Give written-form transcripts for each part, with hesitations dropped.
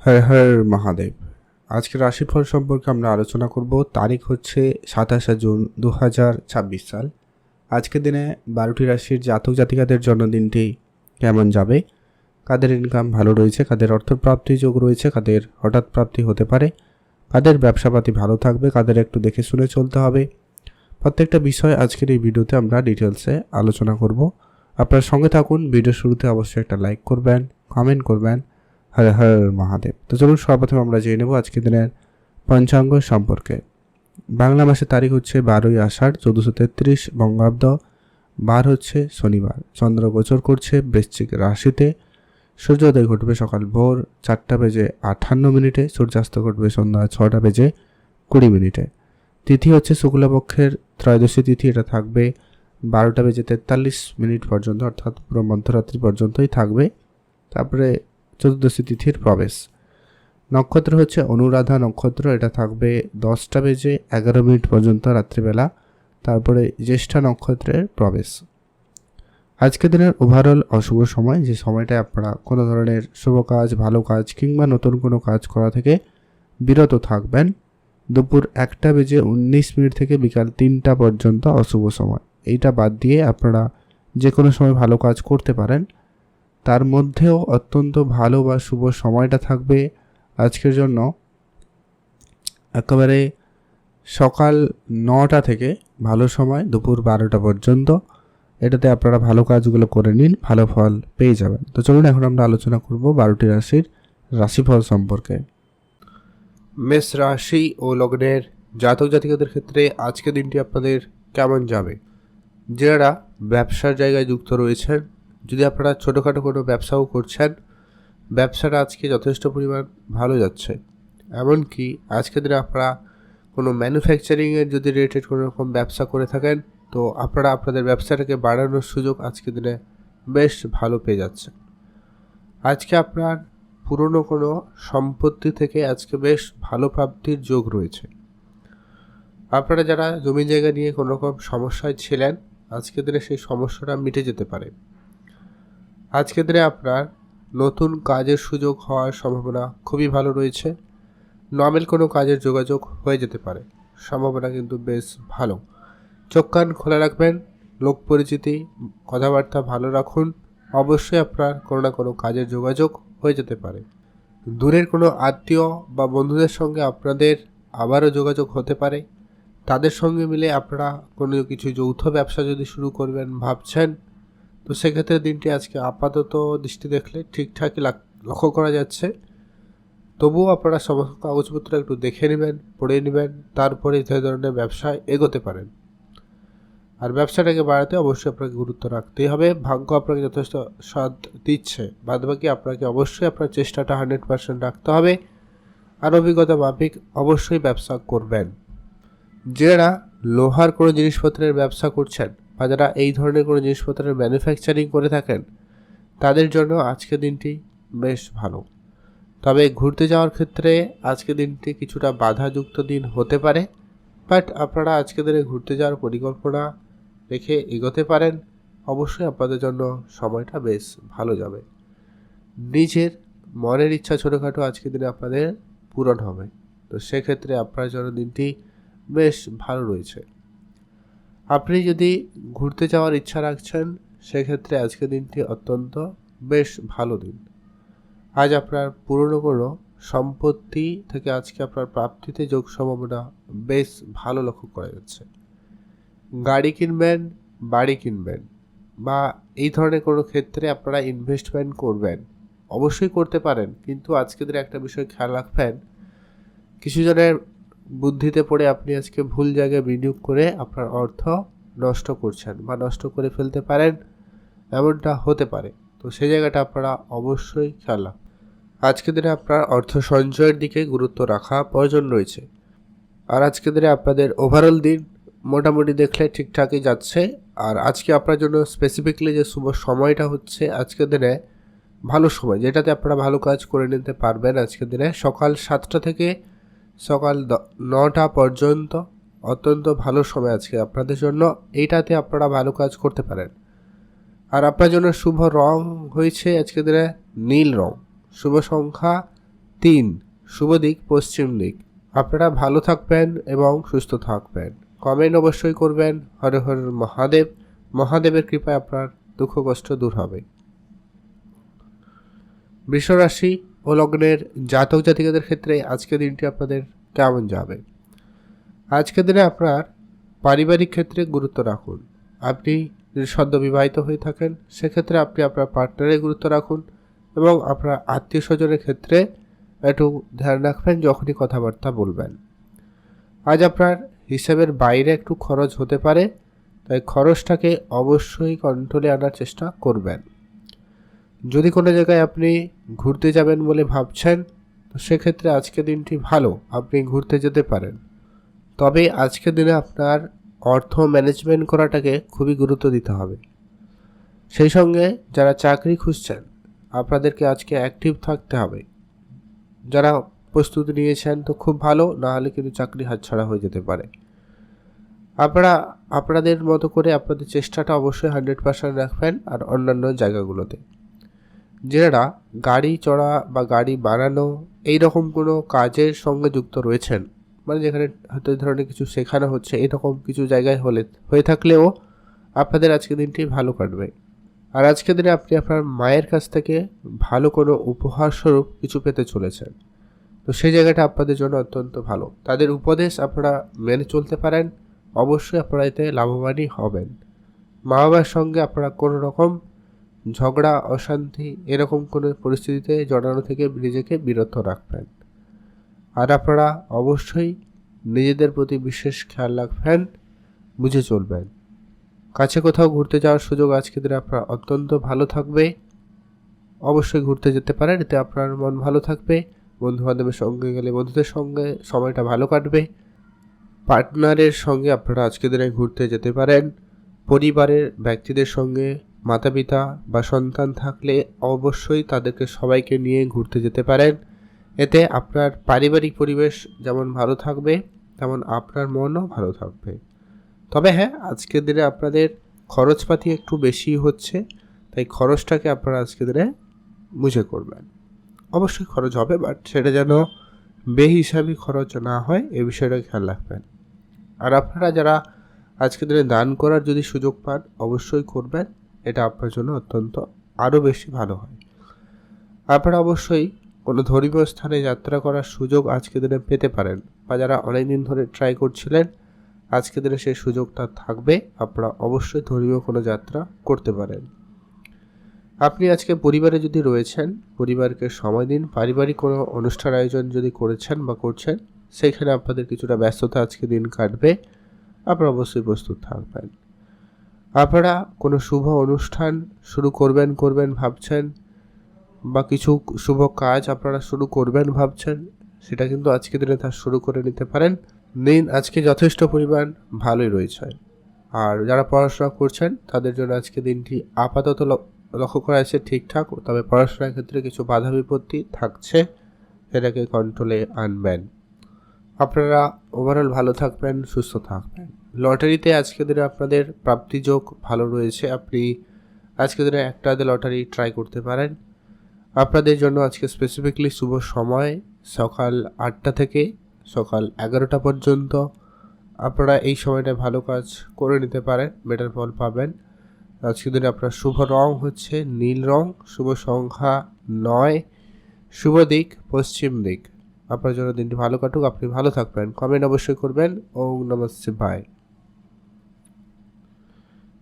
হর হর মহাদেব। আজকের রাশিফল সম্পর্কে আমরা আলোচনা করব। তারিখ হচ্ছে 27 জুন 2026 সাল। আজকের দিনে 12টি রাশির জাতক জাতিকাদের জন্মদিনটি কেমন যাবে, কাদের ইনকাম ভালো রয়েছে, কাদের অর্থপ্রাপ্তি যোগ রয়েছে, কাদের হঠাৎ প্রাপ্তি হতে পারে, কাদের ব্যবসাপাতি ভালো থাকবে, কাদের একটু দেখে শুনে চলতে হবে, প্রত্যেকটা বিষয় আজকের এই ভিডিওতে আমরা ডিটেলসে আলোচনা করব। আপনার সঙ্গে থাকুন। ভিডিও শুরুতে অবশ্যই একটা লাইক করবেন, কমেন্ট করবেন। হর হর মহাদেব। তো চলুন সর্বপ্রথম আমরা জেনে নেব আজকের দিনের পঞ্চাঙ্গ সম্পর্কে। বাংলা মাসের তারিখ হচ্ছে 12ই আষাঢ় 1433 বঙ্গাব্দ। বার হচ্ছে শনিবার। চন্দ্র গোচর করছে বৃশ্চিক রাশিতে। সূর্যোদয় ঘটবে সকাল ভোর 4:58, সূর্যাস্ত ঘটবে সন্ধ্যা 6:20। তিথি হচ্ছে শুক্লপক্ষের ত্রয়োদশী তিথি। এটা থাকবে 12:43 পর্যন্ত, অর্থাৎ পুরো মধ্যরাত্রি পর্যন্তই থাকবে। তারপরে চতুর্দশী তিথির প্রবেশ। নক্ষত্র হচ্ছে অনুরাধা নক্ষত্র। এটা থাকবে 10:11 পর্যন্ত রাত্রিবেলা। তারপরে জ্যেষ্ঠা নক্ষত্রের প্রবেশ। আজকের দিনের ওভারঅল অশুভ সময়, যে সময়টায় আপনারা কোনো ধরনের শুভ কাজ, ভালো কাজ কিংবা নতুন কোনো কাজ করা থেকে বিরত থাকবেন। দুপুর 1:19 থেকে বিকাল 3টা পর্যন্ত অশুভ সময়। এইটা বাদ দিয়ে আপনারা যে কোনো সময় ভালো কাজ করতে পারেন। তার মধ্যেও অত্যন্ত ভালো বা শুভ সময়টা থাকবে আজকের জন্য একেবারে সকাল 9টা থেকে ভালো সময় দুপুর 12টা পর্যন্ত। এটাতে আপনারা ভালো কাজগুলো করে নিন, ভালো ফল পেয়ে যাবেন। তো চলুন এখন আমরা আলোচনা করব 12টি রাশির রাশিফল সম্পর্কে। মেষ রাশি ও লগ্নের জাতক জাতিকাদের ক্ষেত্রে আজকের দিনটি আপনাদের কেমন যাবে। যারা ব্যবসার জায়গায় যুক্ত রয়েছেন, যদি আপনারা ছোটোখাটো কোনো ব্যবসাও করছেন, ব্যবসাটা আজকে যথেষ্ট পরিমাণ ভালো যাচ্ছে। এমনকি আজকের দিনে আপনারা কোনো ম্যানুফ্যাকচারিংয়ের যদি রিলেটেড কোনো রকম ব্যবসা করে থাকেন, তো আপনারা আপনাদের ব্যবসাটাকে বাড়ানোর সুযোগ আজকের দিনে বেশ ভালো পেয়ে যাচ্ছেন। আজকে আপনার পুরনো কোনো সম্পত্তি থেকে আজকে বেশ ভালো প্রাপ্তির যোগ রয়েছে। আপনারা যারা জমি জায়গা নিয়ে কোনো রকম সমস্যায় ছিলেন, আজকের দিনে সেই সমস্যাটা মিটে যেতে পারে। আজকের দিনে আপনার নতুন কাজের সুযোগ হওয়ার সম্ভাবনা খুবই ভালো রয়েছে। নর্মাল কোনো কাজের যোগাযোগ হয়ে যেতে পারে, সম্ভাবনা কিন্তু বেশ ভালো। চোখ কান খোলা রাখবেন, লোক পরিচিতি কথাবার্তা ভালো রাখুন। অবশ্যই আপনার কোনো না কোনো কাজের যোগাযোগ হয়ে যেতে পারে। দূরের কোনো আত্মীয় বা বন্ধুদের সঙ্গে আপনাদের আবারও যোগাযোগ হতে পারে। তাদের সঙ্গে মিলে আপনারা কোনো কিছু যৌথ ব্যবসা যদি শুরু করবেন ভাবছেন, তো সেক্ষেত্রে দিনটি আজকে আপাতত দৃষ্টি দেখলে ঠিকঠাকই লক্ষ্য করা যাচ্ছে। তবুও আপনারা সমস্ত কাগজপত্র একটু দেখে নেবেন, পড়ে নেবেন, তারপরে যে ধরনের ব্যবসায় এগোতে পারেন। আর ব্যবসাটাকে বাড়াতে অবশ্যই আপনাকে গুরুত্ব রাখতেই হবে। ভাগ্য আপনাকে যথেষ্ট সাথ দিচ্ছে, বাদবাকি আপনাকে অবশ্যই আপনার চেষ্টাটা 100% রাখতে হবে। আর অভিজ্ঞতা মাফিক অবশ্যই ব্যবসা করবেন। যারা লোহার কোনো জিনিসপত্রের ব্যবসা করছেন বা যারা এই ধরনের কোনো জিনিসপত্রের ম্যানুফ্যাকচারিং করে থাকেন, তাদের জন্য আজকের দিনটি বেশ ভালো। তবে ঘুরতে যাওয়ার ক্ষেত্রে আজকের দিনটি কিছুটা বাধাযুক্ত দিন হতে পারে, বাট আপনারা আজকের দিনে ঘুরতে যাওয়ার পরিকল্পনা রেখে এগোতে পারেন। অবশ্যই আপনাদের জন্য সময়টা বেশ ভালো যাবে। নিজের মনের ইচ্ছা ছোটোখাটো আজকের দিনে আপনাদের পূরণ হবে, তো সেক্ষেত্রে আপনার জন্য দিনটি বেশ ভালো রয়েছে। আপনি যদি ঘুরতে যাওয়ার ইচ্ছা রাখছেন, সেক্ষেত্রে আজকের দিনটি অত্যন্ত বেশ ভালো দিন। আজ আপনার পুরনো কোনো সম্পত্তি থেকে আজকে আপনার প্রাপ্তিতে যোগ সম্ভাবনা বেশ ভালো লক্ষ্য করা যাচ্ছে। গাড়ি কিনবেন, বাড়ি কিনবেন বা এই ধরনের কোনো ক্ষেত্রে আপনারা ইনভেস্টমেন্ট করবেন, অবশ্যই করতে পারেন। কিন্তু আজকে দিনে একটা বিষয় খেয়াল রাখবেন, কিছু জনের বুদ্ধিতে পড়ে আপনি আজকে ভুল জায়গায় বিনিয়োগ করে আপনার অর্থ নষ্ট করছেন বা নষ্ট করে ফেলতে পারেন, এমনটা হতে পারে। তো সেই জায়গাটা আপনারা অবশ্যই খেয়াল রাখবেন। আজকের দিনে আপনার অর্থ সঞ্চয়ের দিকে গুরুত্ব রাখা প্রয়োজন রয়েছে। আর আজকের দিনে আপনাদের ওভারঅল দিন মোটামুটি দেখলে ঠিকঠাকই যাচ্ছে। আর আজকে আপনার জন্য স্পেসিফিকলি যে শুভ সময়টা হচ্ছে আজকের দিনে ভালো সময়, যেটাতে আপনারা ভালো কাজ করে নিতে পারবেন। আজকের দিনে সকাল 7টা থেকে সকাল 9টা পর্যন্ত অত্যন্ত ভালো সময় আজকে আপনাদের জন্য। এইটাতে আপনারা ভালো কাজ করতে পারেন। আর আপনার জন্য শুভ রং হয়েছে আজকের দিনে নীল রং। শুভ সংখ্যা 3 শুভ দিক পশ্চিম দিক। আপনারা ভালো থাকবেন এবং সুস্থ থাকবেন। কমেন্ট অবশ্যই করবেন। হর হর মহাদেব। মহাদেবের কৃপায় আপনার দুঃখ কষ্ট দূর হবে। বৃষ রাশি ও লগ্নের জাতক জাতিকাদের ক্ষেত্রে আজকের দিনটি আপনাদের কেমন যাবে? আজকের দিনে আপনার পারিবারিক ক্ষেত্রে গুরুত্ব রাখুন। আপনি যদি সদ্য বিবাহিত হয়ে থাকেন সেক্ষেত্রে আপনি আপনার পার্টনারের গুরুত্ব রাখুন এবং আপনার আত্মীয় স্বজনের ক্ষেত্রে একটু ধ্যান রাখবেন যখনই কথাবার্তা বলবেন। আজ আপনার হিসাবের বাইরে একটু খরচ হতে পারে, তাই খরচটাকে অবশ্যই কন্ট্রোলে আনার চেষ্টা করবেন। যদি কোনো জায়গায় আপনি ঘুরতে যাবেন বলে ভাবছেন তো সেক্ষেত্রে আজকের দিনটি ভালো, আপনি ঘুরতে যেতে পারেন। তবে আজকের দিনে আপনার অর্থ ম্যানেজমেন্ট করাটাকে খুবই গুরুত্ব দিতে হবে। সেই সঙ্গে যারা চাকরি খুঁজছেন আপনাদেরকে আজকে অ্যাক্টিভ থাকতে হবে। যারা প্রস্তুতি নিয়েছেন তো খুব ভালো, না হলে কিন্তু চাকরি হাতছাড়া হয়ে যেতে পারে। আপনারা আপনাদের মতো করে আপনাদের চেষ্টাটা অবশ্যই 100% রাখবেন। আর অন্যান্য জায়গাগুলোতে যারা গাড়ি চড়া বা গাড়ি বানানো এই রকম কোনো কাজের সঙ্গে যুক্ত রয়েছেন, মানে যেখানে হয়তো এই ধরনের কিছু শেখানো হচ্ছে, এরকম কিছু জায়গায় হয়ে থাকলেও আপনাদের আজকের দিনটি ভালো কাটবে। আর আজকের দিনে আপনি আপনার মায়ের কাছ থেকে ভালো কোনো উপহার স্বরূপ কিছু পেতে চলেছেন, তো সেই জায়গাটা আপনাদের জন্য অত্যন্ত ভালো। তাদের উপদেশ আপনারা মেনে চলতে পারেন, অবশ্যই আপনারা এতে লাভবানই হবেন। মা বাবার সঙ্গে আপনারা কোনো রকম ঝগড়া অশান্তি এরকম কোনো পরিস্থিতিতে জড়ানো থেকে নিজেকে বিরত রাখবেন। আর আপনারা অবশ্যই নিজেদের প্রতি বিশেষ খেয়াল রাখবেন, বুঝে চলবেন। কাছে কোথাও ঘুরতে যাওয়ার সুযোগ আজকের দিনে আপনার অত্যন্ত ভালো থাকবে। অবশ্যই ঘুরতে যেতে পারেন, এতে আপনার মন ভালো থাকবে। বন্ধু বান্ধবের সঙ্গে গেলে বন্ধুদের সঙ্গে সময়টা ভালো কাটবে। পার্টনারের সঙ্গে আপনারা আজকের দিনে ঘুরতে যেতে পারেন। পরিবারের ব্যক্তিদের সঙ্গে মাতা পিতা বা সন্তান থাকলে অবশ্যই তাদেরকে সবাইকে নিয়ে ঘুরতে যেতে পারেন। এতে আপনার পারিবারিক পরিবেশ যেমন ভালো থাকবে তেমন আপনার মনও ভালো থাকবে। তবে হ্যাঁ, আজকের দিনে আপনাদের খরচপাতি একটু বেশি হচ্ছে, তাই খরচটাকে আপনারা আজকের দিনে বুঝে করবেন। অবশ্যই খরচ হবে, বাট সেটা যেন বেহিসাবি খরচ না হয় এ বিষয়টা খেয়াল রাখবেন। আর আপনারা যারা আজকের দিনে দান করার যদি সুযোগ পান অবশ্যই করবেন, এটা আপনার জন্য অত্যন্ত আরও বেশি ভালো হয়। আপনারা অবশ্যই কোনো ধর্মীয় স্থানে যাত্রা করার সুযোগ আজকের দিনে পেতে পারেন, বা যারা অনেক দিন ধরে ট্রাই করছিলেন আজকের দিনে সেই সুযোগটা থাকবে, আপনারা অবশ্যই ধর্মীয় কোনো যাত্রা করতে পারেন। আপনি আজকে পরিবারে যদি রয়েছেন পরিবারকে সময় দিন। পারিবারিক কোনো অনুষ্ঠান আয়োজন যদি করেছেন বা করছেন সেইখানে আপনাদের কিছুটা ব্যস্ততা আজকে দিন কাটবে, আপনারা অবশ্যই প্রস্তুত থাকবেন। আপনারা কোনো শুভ অনুষ্ঠান শুরু করবেন ভাবছেন, বা কিছু শুভ কাজ আপনারা শুরু করবেন ভাবছেন, সেটা কিন্তু আজকে দিনে তা শুরু করে নিতে পারেন। দিন আজকে যথেষ্ট পরিমাণ ভালোই রয়েছে। আর যারা পড়াশোনা করছেন তাদের জন্য আজকে দিনটি আপাতত লক্ষ্য করা যাচ্ছে ঠিকঠাক, তবে পড়াশোনার ক্ষেত্রে কিছু বাধা বিপত্তি থাকছে, সেটাকে কন্ট্রোলে আনবেন। আপনারা ওভারঅল ভালো থাকবেন, সুস্থ থাকবেন। লটারিতে আজকে দিনে আপনাদের প্রাপ্তিযোগ ভালো রয়েছে। আপনি আজকে দিনে একটা লটারি ট্রাই করতে পারেন। আপনাদের জন্য আজকে স্পেসিফিকলি শুভ সময় সকাল 8টা থেকে সকাল 11টা পর্যন্ত। আপনারা এই সময়টা ভালো কাজ করে নিতে পারেন, বেটার ফল পাবেন। আজকের দিনে আপনার শুভ রং হচ্ছে নীল রং, শুভ সংখ্যা 9, শুভ দিক পশ্চিম দিক। আপনার জন্য দিনটি ভালো কাটুক, আপনি ভালো থাকবেন। কমেন্ট অবশ্যই করবেন। ওম নমঃ শিবায়।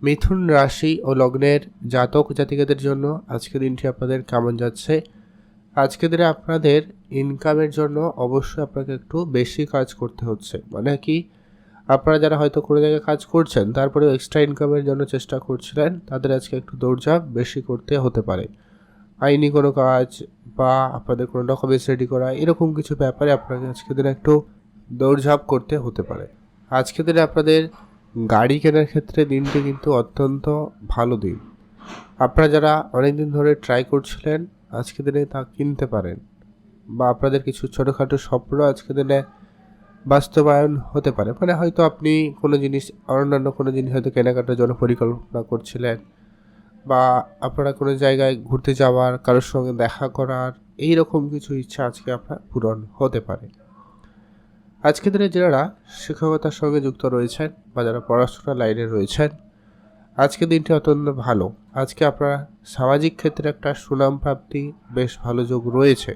মিথুন রাশি ও লগ্নের জাতক জাতিকাদের জন্য আজকের দিনটি আপনাদের কেমন যাচ্ছে? আজকের দিনে আপনাদের ইনকামের জন্য অবশ্যই আপনাকে একটু বেশি কাজ করতে হচ্ছে। মানে কি, আপনারা যারা হয়তো কোনো জায়গায় কাজ করছেন তারপরেও এক্সট্রা ইনকামের জন্য চেষ্টা করছিলেন, তাদের আজকে একটু দৌড়ঝাঁপ বেশি করতে হতে পারে। আইনি কোনো কাজ বা আপনাদের কোনো ডকুমেন্টস রেডি করা এরকম কিছু ব্যাপারে আপনাকে আজকের দিনে একটু দৌড়ঝাঁপ করতে হতে পারে। আজকের দিনে আপনাদের গাড়ি কেনার ক্ষেত্রে দিনটি কিন্তু অত্যন্ত ভালো দিন। আপনারা যারা অনেক দিন ধরে ট্রাই করছিলেন আজকের দিনে তা কিনতে পারেন, বা আপনাদের কিছু ছোটোখাটো স্বপ্ন আজকের দিনে বাস্তবায়ন হতে পারে। মানে হয়তো আপনি কোনো জিনিস অন্যান্য কোনো জিনিস হয়তো কেনাকাটার জন্য পরিকল্পনা করছিলেন, বা আপনারা কোনো জায়গায় ঘুরতে যাওয়ার, কারোর সঙ্গে দেখা করার এই রকম কিছু ইচ্ছা আজকে আপনার পূরণ হতে পারে। আজকের দিনে যারা শিক্ষকতার সঙ্গে যুক্ত রয়েছেন বা যারা পড়াশোনার লাইনে রয়েছেন, আজকের দিনটি অত্যন্ত ভালো। আজকে আপনার সামাজিক ক্ষেত্রে একটা সুনাম প্রাপ্তি বেশ ভালো যোগ রয়েছে।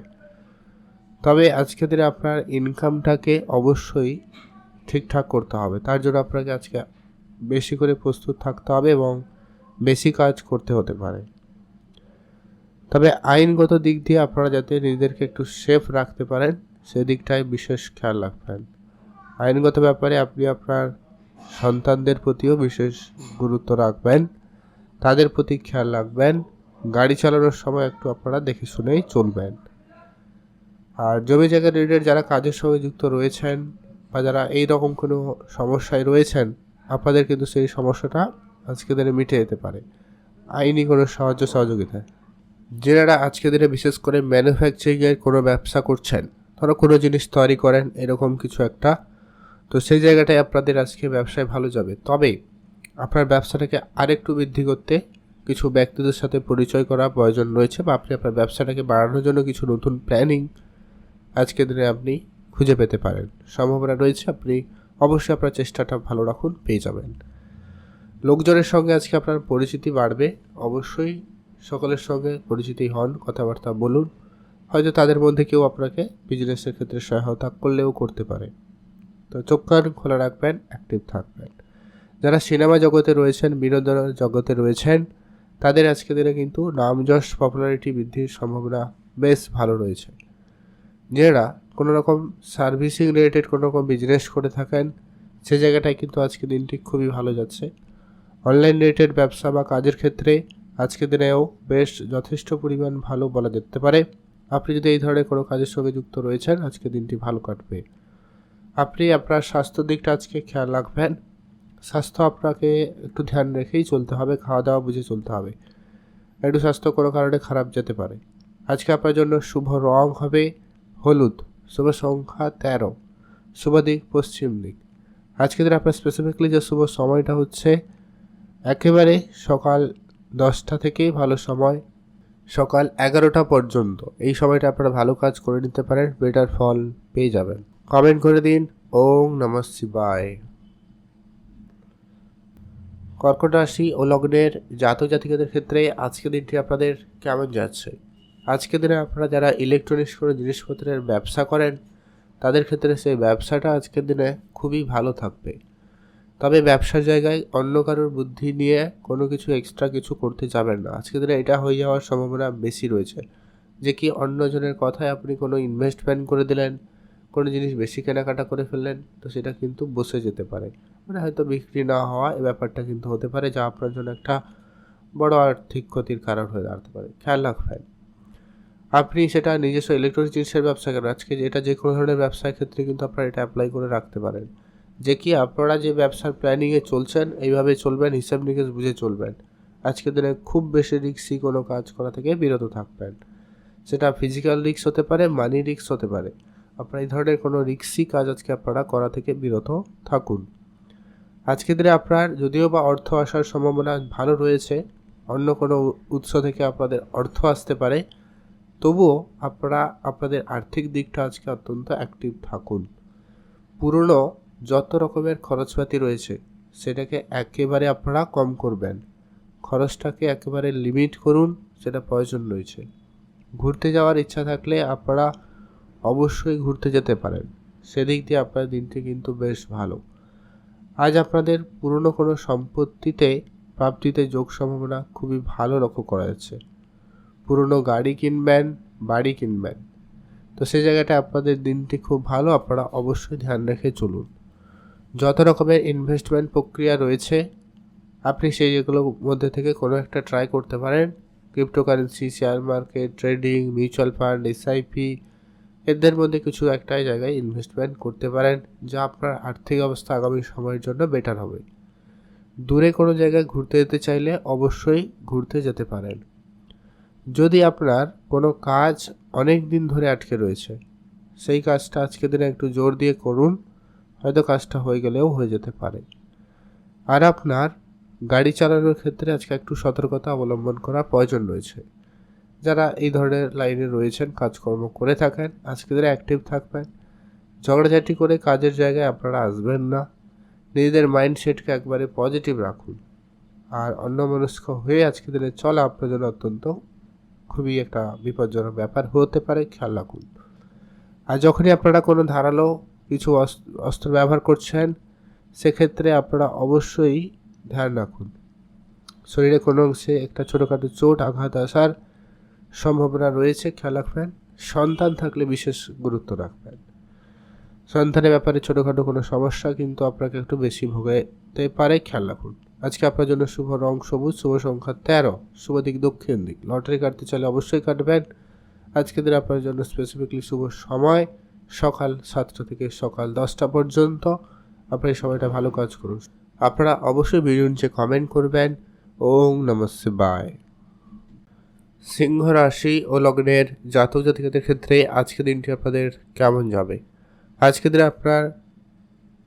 তবে আজকের দিনে আপনার ইনকামটাকে অবশ্যই ঠিকঠাক করতে হবে। তার জন্য আপনাকে আজকে বেশি করে প্রস্তুত থাকতে হবে এবং বেশি কাজ করতে হতে পারে। তবে আইনগত দিক দিয়ে আপনারা যাতে নিজেদেরকে একটু সেফ রাখতে পারেন সেদিকটায় বিশেষ খেয়াল রাখবেন। আইনগত ব্যাপারে আপনি আপনার সন্তানদের প্রতিও বিশেষ গুরুত্ব রাখবেন, তাদের প্রতি খেয়াল রাখবেন। গাড়ি চালানোর সময় একটু আপনারা দেখে শুনেই চলবেন। আর জমি জায়গা রিলেটেড যারা কাজের সঙ্গে যুক্ত রয়েছেন বা যারা এই রকম কোনো সমস্যায় রয়েছেন, আপনাদের কিন্তু সেই সমস্যাটা আজকের দিনে মিটে যেতে পারে আইনি কোনো সাহায্য সহযোগিতায়। যারা আজকের দিনে বিশেষ করে ম্যানুফ্যাকচারিংয়ের কোনো ব্যবসা করছেন, ধরো কোনো জিনিস তৈরি করেন এরকম কিছু একটা, তো সেই জায়গাটায় আপনাদের আজকে ব্যবসায় ভালো যাবে। তবে আপনার ব্যবসাটাকে আরেকটু বৃদ্ধি করতে কিছু ব্যক্তিদের সাথে পরিচয় করা প্রয়োজন রয়েছে, বা আপনি আপনার ব্যবসাটাকে বাড়ানোর জন্য কিছু নতুন প্ল্যানিং আজকের দিনে আপনি খুঁজে পেতে পারেন। সম্ভাবনা রয়েছে, আপনি অবশ্যই আপনার চেষ্টাটা ভালো রাখুন, পেয়ে যাবেন। লোকজনের সঙ্গে আজকে আপনার পরিচিতি বাড়বে, অবশ্যই সকলের সঙ্গে পরিচিতি হন, কথাবার্তা বলুন। হয়তো তাদের মধ্যে কেউ আপনাকে বিজনেসের ক্ষেত্রে সহায়তা করলেও করতে পারে। তো চোখ কান খোলা রাখবেন, অ্যাক্টিভ থাকবেন। যারা সিনেমা জগতে রয়েছেন, বিনোদনের জগতে রয়েছেন, তাদের আজকে দিনে কিন্তু নাম যশ পপুলারিটি বৃদ্ধির সম্ভাবনা বেশ ভালো রয়েছে। যারা কোনো রকম সার্ভিসিং রিলেটেড কোনো রকম বিজনেস করে থাকেন, সে জায়গাটায় কিন্তু আজকে দিনটি খুবই ভালো যাচ্ছে। অনলাইন রিলেটেড ব্যবসা বা কাজের ক্ষেত্রে আজকের দিনেও বেশ যথেষ্ট পরিমাণ ভালো বলা যেতে পারে। আপনি যদি এই ধরনের কোনো কাজের সঙ্গে যুক্ত রয়েছেন, আজকে দিনটি ভালো কাটবে। আপনি আপনার স্বাস্থ্যের দিকটা আজকে খেয়াল রাখবেন। স্বাস্থ্য আপনাকে একটু ধ্যান রেখেই চলতে হবে, খাওয়া দাওয়া বুঝে চলতে হবে। একটু স্বাস্থ্য কোনো কারণে খারাপ যেতে পারে। আজকে আপনার জন্য শুভ রং হবে হলুদ, শুভ সংখ্যা 13, শুভ দিক পশ্চিম দিক। আজকে দিন আপনার স্পেসিফিকলি যে শুভ সময়টা হচ্ছে একেবারে সকাল 10টা থেকে ভালো সময় সকাল 11টা পর্যন্ত। এই সময়টা আপনারা ভালো কাজ করে নিতে পারেন, বেটার ফল পেয়ে যাবেন। কমেন্ট করে দিন ওম নমঃ শিবায়। কর্কট রাশি ও লগ্নের জাতক জাতিকাদের ক্ষেত্রে আজকের দিনটি আপনাদের কেমন যাচ্ছে? আজকের দিনে আপনারা যারা ইলেকট্রনিক্স কোনো জিনিসপত্রের ব্যবসা করেন, তাদের ক্ষেত্রে সেই ব্যবসাটা আজকের দিনে খুবই ভালো থাকবে। তবে ব্যবসার জায়গায় অন্য কারোর বুদ্ধি নিয়ে কোনো কিছু এক্সট্রা কিছু করতে যাবেন না। আজকের দিনে এটা হয়ে যাওয়ার সম্ভাবনা বেশি রয়েছে যে কি অন্যজনের কথায় আপনি কোনো ইনভেস্টমেন্ট করে দিলেন, কোনো জিনিস বেশি কেনাকাটা করে ফেললেন, তো সেটা কিন্তু বসে যেতে পারে, মানে হয়তো বিক্রি না হওয়া এই ব্যাপারটা কিন্তু হতে পারে, যা আপনার জন্য একটা বড় আর্থিক ক্ষতির কারণ হয়ে দাঁড়াতে পারে। খেয়াল রাখবেন। আপনি সেটা নিজস্ব ইলেকট্রনিক জিনিসের ব্যবসা করেন, আজকে এটা যে কোনো ধরনের ব্যবসার ক্ষেত্রে কিন্তু আপনারা এটা অ্যাপ্লাই করে রাখতে পারেন যে কি আপনারা যে ব্যবসার প্ল্যানিংয়ে চলছেন এইভাবে চলবেন, হিসাব নিকেশ বুঝে চলবেন। আজকের দিনে খুব বেশি রিস্কি কোনো কাজ করা থেকে বিরত থাকবেন। সেটা ফিজিক্যাল রিস্ক হতে পারে, মানি রিস্ক হতে পারে। আপনারা এই ধরনের কোনো রিস্কি কাজ আজকে আপনারা করা থেকে বিরত থাকুন। আজকের দিনে আপনার যদিও বা অর্থ আসার সম্ভাবনা ভালো রয়েছে, অন্য কোনো উৎস থেকে আপনাদের অর্থ আসতে পারে, তবুও আপনারা আপনাদের আর্থিক দিকটা আজকে অত্যন্ত অ্যাক্টিভ থাকুন। পুরনো যত রকমের খরচপাতি রয়েছে সেটাকে একেবারে আপনারা কম করবেন, খরচটাকে একেবারে লিমিট করুন, সেটা প্রয়োজন রয়েছে। ঘুরতে যাওয়ার ইচ্ছা থাকলে আপনারা অবশ্যই ঘুরতে যেতে পারেন, সেদিক দিয়ে আপনার দিনটি কিন্তু বেশ ভালো। আজ আপনাদের পুরনো কোনো সম্পত্তিতে প্রাপ্তিতে যোগ সম্ভাবনা খুবই ভালো লক্ষ্য করা যাচ্ছে। পুরনো গাড়ি কিনবেন, বাড়ি কিনবেন, তো সেই জায়গাটা আপনাদের দিনটি খুব ভালো। আপনারা অবশ্যই ধ্যান রেখে চলুন। যত রকমের ইনভেস্টমেন্ট প্রক্রিয়া রয়েছে আপনি সেইগুলোর মধ্যে থেকে কোনো একটা ট্রাই করতে পারেন। Cryptocurrency, share market, trading, mutual fund, SIP, এদের মধ্যে কিছু একটাই জায়গায় ইনভেস্টমেন্ট করতে পারেন, যা আপনার আর্থিক অবস্থা আগামী সময়ের জন্য বেটার হবে। দূরে কোনো জায়গায় ঘুরতে যেতে চাইলে অবশ্যই ঘুরতে যেতে পারেন। যদি আপনার কোনো কাজ অনেক দিন ধরে আটকে রয়েছে, সেই কাজটা আজকের দিনে একটু জোর দিয়ে করুন, হয়তো কাজটা হয়ে গেলেও হয়ে যেতে পারে। আর আপনার গাড়ি চালানোর ক্ষেত্রে আজকে একটু সতর্কতা অবলম্বন করা প্রয়োজন রয়েছে। যারা এই ধরনের লাইনে রয়েছেন, কাজকর্ম করে থাকেন, আজকে দিনে অ্যাক্টিভ থাকবেন। ঝগড়াঝাটি করে কাজের জায়গায় আপনারা আসবেন না। নিজেদের মাইন্ডসেটকে একবারে পজিটিভ রাখুন। আর অন্যমনস্ক হয়ে আজকে দিনে চলা আপনার জন্য অত্যন্ত খুবই একটা বিপজ্জনক ব্যাপার হতে পারে, খেয়াল রাখুন। আর যখনই আপনারা কোনো ধারালো কিছু অস্ত্র ব্যবহার করছেন, সেক্ষেত্রে আপনারা অবশ্যই ধ্যান রাখুন। শরীরে কোনো অংশে একটা ছোটোখাটো চোট আঘাত আসার সম্ভাবনা রয়েছে, খেয়াল রাখবেন। সন্তান থাকলে বিশেষ গুরুত্ব রাখবেন। সন্তানের ব্যাপারে ছোটোখাটো কোনো সমস্যা কিন্তু আপনাকে একটু বেশি ভোগাতে পারে, খেয়াল রাখুন। আজকে আপনার জন্য শুভ রং সবুজ, শুভ সংখ্যা 13, শুভ দিক দক্ষিণ দিক। লটারি কাটতে চাইলে অবশ্যই কাটবেন। আজকে দিন আপনার জন্য স্পেসিফিকলি শুভ সময় সকাল 7টা থেকে সকাল 10টা পর্যন্ত। আপনার এই সময়টা ভালো কাজ করুন। আপনারা অবশ্যই ভিডিও নিচে কমেন্ট করবেন। ওম নমঃ শিবায়। সিংহ রাশি ও লগ্নের জাতক জাতিকাদের ক্ষেত্রে আজকে দিনটি আপনাদের কেমন যাবে? আজকে দিনে আপনার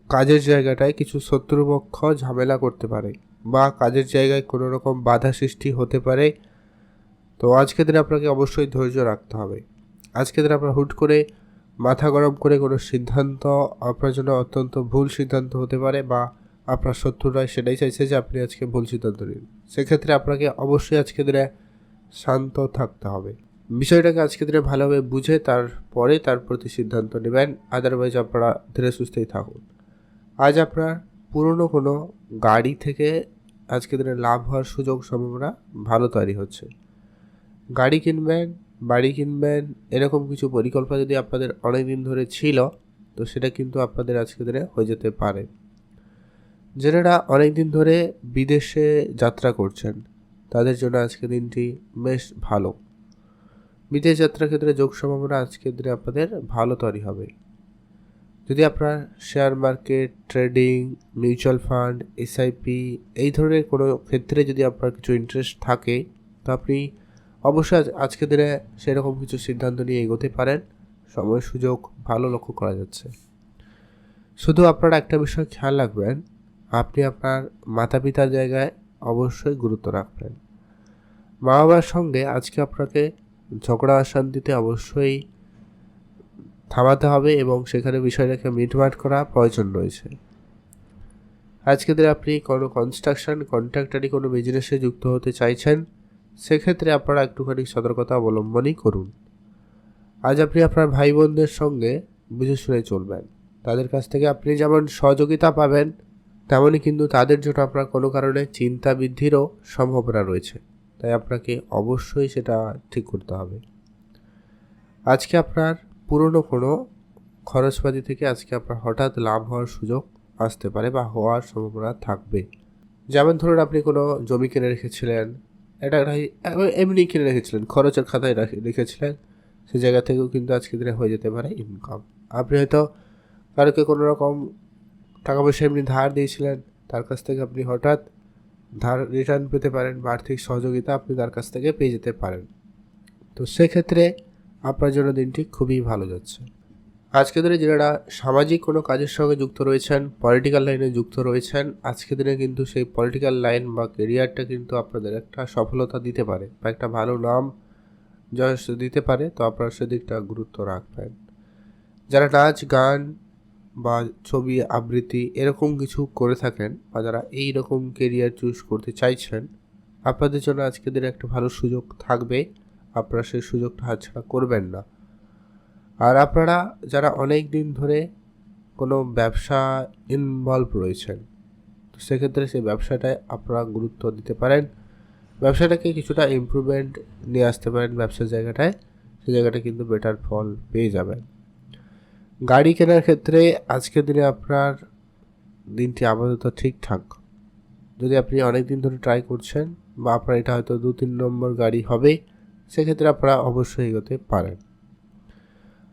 কাজের জায়গাটায় কিছু শত্রুপক্ষ ঝামেলা করতে পারে, বা কাজের জায়গায় কোনো রকম বাধা সৃষ্টি হতে পারে। তো আজকে দিনে আপনাকে অবশ্যই ধৈর্য রাখতে হবে। আজকে দিনে আপনার হুট করে মাথা গরম করে কোনো সিদ্ধান্ত আপনার জন্য অত্যন্ত ভুল সিদ্ধান্ত হতে পারে, বা আপনার শত্রুরা সেটাই চাইছে যে আপনি আজকে ভুল সিদ্ধান্ত নিন। সেক্ষেত্রে আপনাকে অবশ্যই আজকে দিনে শান্ত থাকতে হবে। বিষয়টাকে আজকে দিনে ভালোভাবে বুঝে তারপরে তার প্রতি সিদ্ধান্ত নেবেন। আদারওয়াইজ আপনারা ধীরে সুস্থেই থাকুন। আজ আপনার পুরনো কোনো গাড়ি থেকে আজকে দিনে লাভ হওয়ার সুযোগ সম্ভাবনা ভালো তৈরি হচ্ছে। গাড়ি কিনবেন, বাড়ি কিনবেন, এরকম কিছু পরিকল্পনা যদি আপনাদের অনেক দিন ধরে ছিল, তো সেটা কিন্তু আপনাদের আজকে দিনে হয়ে যেতে পারে। যারা অনেক দিন ধরে বিদেশে যাত্রা করছেন, তাদের জন্য আজকের দিনটি বেশ ভালো। বিদেশ যাত্রার ক্ষেত্রে যোগ সম্ভাবনা আজকের দিনে আপনাদের ভালো তৈরি হবে। যদি আপনার share market, trading, mutual fund, SIP এই ধরনের কোনো ক্ষেত্রে যদি আপনার কিছু ইন্টারেস্ট থাকে, তো আপনি অবশ্যই আজকের দিনে সেরকম কিছু সিদ্ধান্ত নিয়ে এগোতে পারেন। সময় সুযোগ ভালো লক্ষ্য করা যাচ্ছে। শুধু আপনারা একটা বিষয় খেয়াল রাখবেন, আপনি আপনার মাতা পিতার জায়গায় অবশ্যই গুরুত্ব রাখবেন। মা বাবার সঙ্গে আজকে আপনাকে ঝগড়া অশান্তিতে অবশ্যই থামাতে হবে, এবং সেখানে বিষয়টাকে মিটমাট করা প্রয়োজন রয়েছে। আজকে দিনে আপনি কোনো কনস্ট্রাকশন, কন্ট্রাক্টারি কোনো বিজনেসে যুক্ত হতে চাইছেন, সেক্ষেত্রে আপনারা একটুখানি সতর্কতা অবলম্বনই করুন। আজ আপনি আপনার ভাই বোনদের সঙ্গে বুঝে শুনে চলবেন। তাদের কাছ থেকে আপনি যেমন সহযোগিতা পাবেন, তেমনই কিন্তু তাদের জন্য আপনার কোনো কারণে চিন্তা বৃদ্ধিরও সম্ভাবনা রয়েছে। তাই আপনাকে অবশ্যই সেটা ঠিক করতে হবে। আজকে আপনার পুরনো কোনো খরচপাতি থেকে আজকে আপনার হঠাৎ লাভ হওয়ার সুযোগ আসতে পারে, বা হওয়ার সম্ভাবনা থাকবে। যেমন ধরুন, আপনি কোনো জমি কিনে রেখেছিলেন, এটা এমনি কিনে রেখেছিলেন, খরচের খাতায় রেখেছিলেন, সেই জায়গা থেকেও কিন্তু আজকে দিনে হয়ে যেতে পারে ইনকাম। আপনি হয়তো কারোকে কোনো রকম টাকা পয়সা এমনি ধার দিয়েছিলেন, তার কাছ থেকে আপনি হঠাৎ ধার রিটার্ন পেতে পারেন, বা আর্থিক সহযোগিতা আপনি তার কাছ থেকে পেয়ে যেতে পারেন। তো সেক্ষেত্রে আপনার জন্য দিনটি খুবই ভালো যাচ্ছে। আজকে দিনে যারা সামাজিক কোনো কাজের সঙ্গে যুক্ত রয়েছেন, পলিটিক্যাল লাইনে যুক্ত রয়েছেন, আজকে দিনে কিন্তু সেই পলিটিক্যাল লাইন বা কেরিয়ারটা কিন্তু আপনাদের একটা সফলতা দিতে পারে, বা একটা ভালো নাম যশ দিতে পারে। তো আপনারা সেদিকটা গুরুত্ব রাখবেন। যারা নাচ গান বা ছবি আবৃত্তি এরকম কিছু করে থাকেন, বা যারা এই রকম কেরিয়ার চুজ করতে চাইছেন, আপনাদের জন্য আজকের দিনে একটা ভালো সুযোগ থাকবে। আপনারা সেই সুযোগটা হাতছাড়া করবেন না। আর আপনারা যারা অনেক দিন ধরে কোনো ব্যবসা ইনভলভ রয়েছেন, তো সেক্ষেত্রে সেই ব্যবসাটায় আপনারা গুরুত্ব দিতে পারেন। ব্যবসাটাকে কিছুটা ইমপ্রুভমেন্ট নিয়ে আসতে পারেন ব্যবসার জায়গাটায়, সেই জায়গাটা কিন্তু বেটার ফল পেয়ে যাবেন। গাড়ি কেনার ক্ষেত্রে আজকের দিনে আপনার দিনটি আপাতত ঠিকঠাক। যদি আপনি অনেক দিন ধরে ট্রাই করছেন, বা আপনার এটা হয়তো 2-3 নম্বর গাড়ি হবে, সেক্ষেত্রে আপনারা অবশ্যই এগোতে পারেন।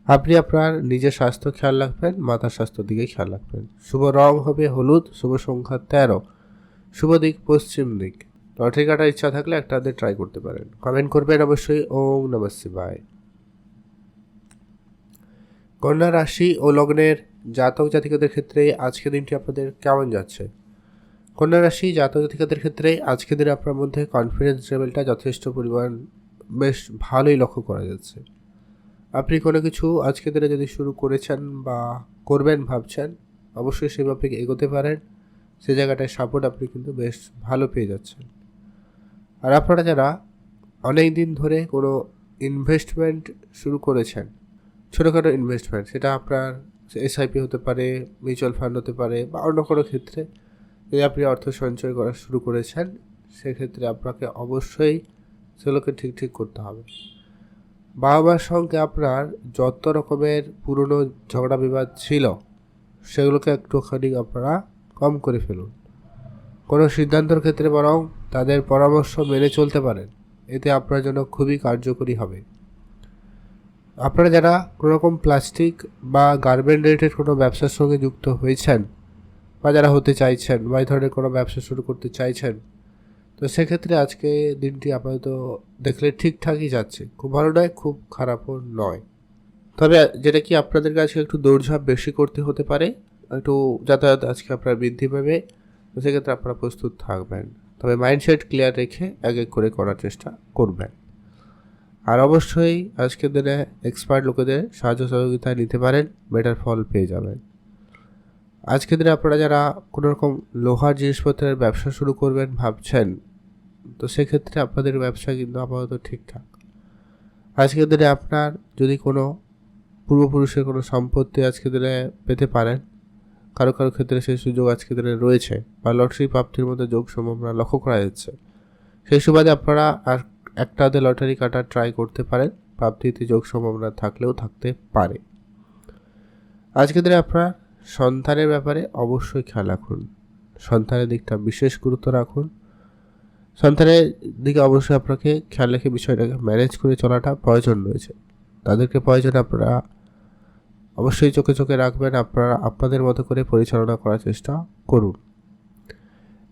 আপনি আপনার নিজের স্বাস্থ্য খেয়াল রাখবেন, মাতার স্বাস্থ্যের দিকে খেয়াল রাখবেন। শুভ রং হবে হলুদ, শুভ সংখ্যা 13, শুভ দিক পশ্চিম দিক। লটারি কাটার ইচ্ছা থাকলে একটা ট্রাই করতে পারেন। কমেন্ট করবেন অবশ্যই। ওম নমঃ শিবায়। কন্যা রাশি ও লগ্নের জাতক জাতিকাদের ক্ষেত্রে আজকের দিনটি আপনাদের কেমন যাচ্ছে? কন্যা রাশি জাতক জাতিকাদের ক্ষেত্রে আজকের দিনে আপনার মধ্যে কনফিডেন্স লেভেলটা যথেষ্ট পরিমাণ বেশ ভালোই লক্ষ্য করা যাচ্ছে। আপনি কোনো কিছু আজকের দিনে যদি শুরু করেছেন বা করবেন ভাবছেন, অবশ্যই সেভাবে এগোতে পারেন। সে জায়গাটায় সাপোর্ট আপনি কিন্তু বেশ ভালো পেয়ে যাচ্ছেন। আর আপনারা যারা অনেক দিন ধরে কোনো ইনভেস্টমেন্ট শুরু করেছেন, ছোটোখাটো ইনভেস্টমেন্ট, সেটা আপনার এসআইপি হতে পারে, মিউচুয়াল ফান্ড হতে পারে, বা অন্য কোনো ক্ষেত্রে যদি আপনি অর্থ সঞ্চয় করা শুরু করেছেন, সেক্ষেত্রে আপনাকে অবশ্যই সেগুলোকে ঠিক করতে হবে। বাবা মার সঙ্গে আপনার যত রকমের পুরনো ঝগড়া বিবাদ ছিল, সেগুলোকে একটুখানি আপনারা কম করে ফেলুন। কোনো সিদ্ধান্তের ক্ষেত্রে বরং তাদের পরামর্শ মেনে চলতে পারেন, এতে আপনার জন্য খুবই কার্যকরী হবে। আপনারা যারা কোনোরকম প্লাস্টিক বা গার্মেন্ট রিলেটেড কোনো ব্যবসার সঙ্গে যুক্ত হয়েছেন, বা যারা হতে চাইছেন, বা এই ধরনের কোনো ব্যবসা শুরু করতে চাইছেন, তো সেক্ষেত্রে আজকে দিনটি আপাতত দেখলে ঠিকঠাকই যাচ্ছে। খুব ভালো নয়, খুব খারাপও নয়। তবে যেটা কি আপনাদের কাছে একটু দৌড়ঝাঁপ বেশি করতে হতে পারে, একটু যাতায়াত আজকে আপনার বৃদ্ধি পাবে, তো সেক্ষেত্রে আপনারা প্রস্তুত থাকবেন। তবে মাইন্ডসেট ক্লিয়ার রেখে এক এক করে করার চেষ্টা করবেন। আর অবশ্যই আজকের দিনে এক্সপার্ট লোকেদের সাহায্য সহযোগিতা নিতে পারেন, বেটার ফল পেয়ে যাবেন। আজকের দিনে আপনারা যারা কোনো রকম লোহার জিনিসপত্রের ব্যবসা শুরু করবেন ভাবছেন, তো সেক্ষেত্রে আপনাদের ব্যবসা কিন্তু আপাতত ঠিকঠাক। আজকের দিনে আপনার যদি কোনো পূর্বপুরুষের কোনো সম্পত্তি আজকের দিনে পেতে পারেন, কারো ক্ষেত্রে সেই সুযোগ আজকের দিনে রয়েছে, বা লটারি প্রাপ্তির মধ্যে যোগ সম্ভাবনা লক্ষ্য করা যাচ্ছে, সেই সুবাদে আপনারা আর একটা হাতে লটারি কাটার ট্রাই করতে পারেন। প্রাপ্তিতে যোগ সম্ভাবনা থাকলেও থাকতে পারে। আজকের দিনে আপনার সন্তানের ব্যাপারে অবশ্যই খেয়াল রাখুন। সন্তানের দিকটা বিশেষ গুরুত্ব রাখুন। সন্তানের দিকে অবশ্যই আপনাকে খেয়াল রেখে বিষয়টাকে ম্যানেজ করে চলাটা প্রয়োজন রয়েছে। তাদেরকে প্রয়োজনে আপনারা অবশ্যই চোখে রাখবেন। আপনারা আপনাদের মতো করে পরিচালনা করার চেষ্টা করুন।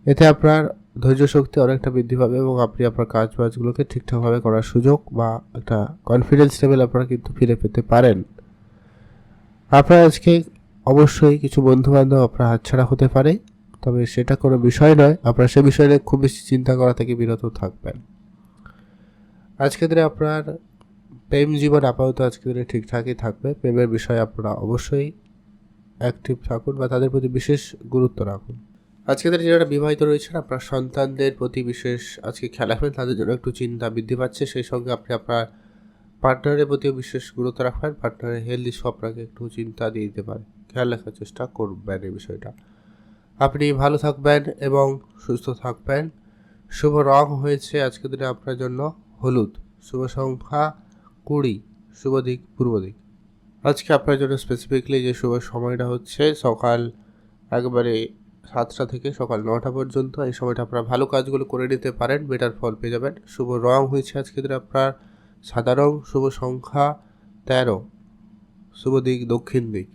এতে আপনার ধৈর্য শক্তি অনেকটা বৃদ্ধি পাবে এবং আপনি আপনার কাজবাজগুলোকে ঠিকঠাকভাবে করার সুযোগ বা একটা কনফিডেন্স লেভেল আপনারা কিন্তু ফিরে পেতে পারেন। আপনার আজকে অবশ্যই কিছু বন্ধুবান্ধব আপনার হাতছাড়া হতে পারে, তবে সেটা কোনো বিষয় নয়। আপনারা সে বিষয়ে খুব বেশি চিন্তা করা থেকে বিরত থাকবেন। আজকের দিনে আপনার প্রেম জীবন আপাতত আজকের দিনে ঠিকঠাকই থাকবে। প্রেমের বিষয়ে আপনারা অবশ্যই অ্যাক্টিভ থাকুন বা তাদের প্রতি বিশেষ গুরুত্ব রাখুন। আজকের দিনে যারা বিবাহিত রয়েছেন, আপনার সন্তানদের প্রতি বিশেষ আজকে খেয়াল রাখবেন, তাদের জন্য একটু চিন্তা বৃদ্ধি পাচ্ছে। সেই সঙ্গে আপনি আপনার পার্টনারের প্রতিও বিশেষ গুরুত্ব রাখবেন। পার্টনারের হেলথ ইস্যু আপনাকে একটু চিন্তা দিয়ে দিতে পারে, খেয়াল রাখার চেষ্টা করবেন এই বিষয়টা। আপনি ভালো থাকবেন এবং সুস্থ থাকবেন। শুভ রং হয়েছে আজকের দিনে আপনার জন্য হলুদ। শুভ সংখ্যা 20। শুভ দিক পূর্ব দিক। আজকে আপনার জন্য স্পেসিফিকলি যে শুভ সময়টা হচ্ছে সকাল একবারে 7টা থেকে সকাল 9টা পর্যন্ত। এই সময়টা আপনারা ভালো কাজগুলো করে নিতে পারেন, বেটার ফল পেয়ে যাবেন। শুভ রং হয়েছে আজকের দিনে আপনার সাদা রং। শুভ সংখ্যা 13। শুভ দিক দক্ষিণ দিক।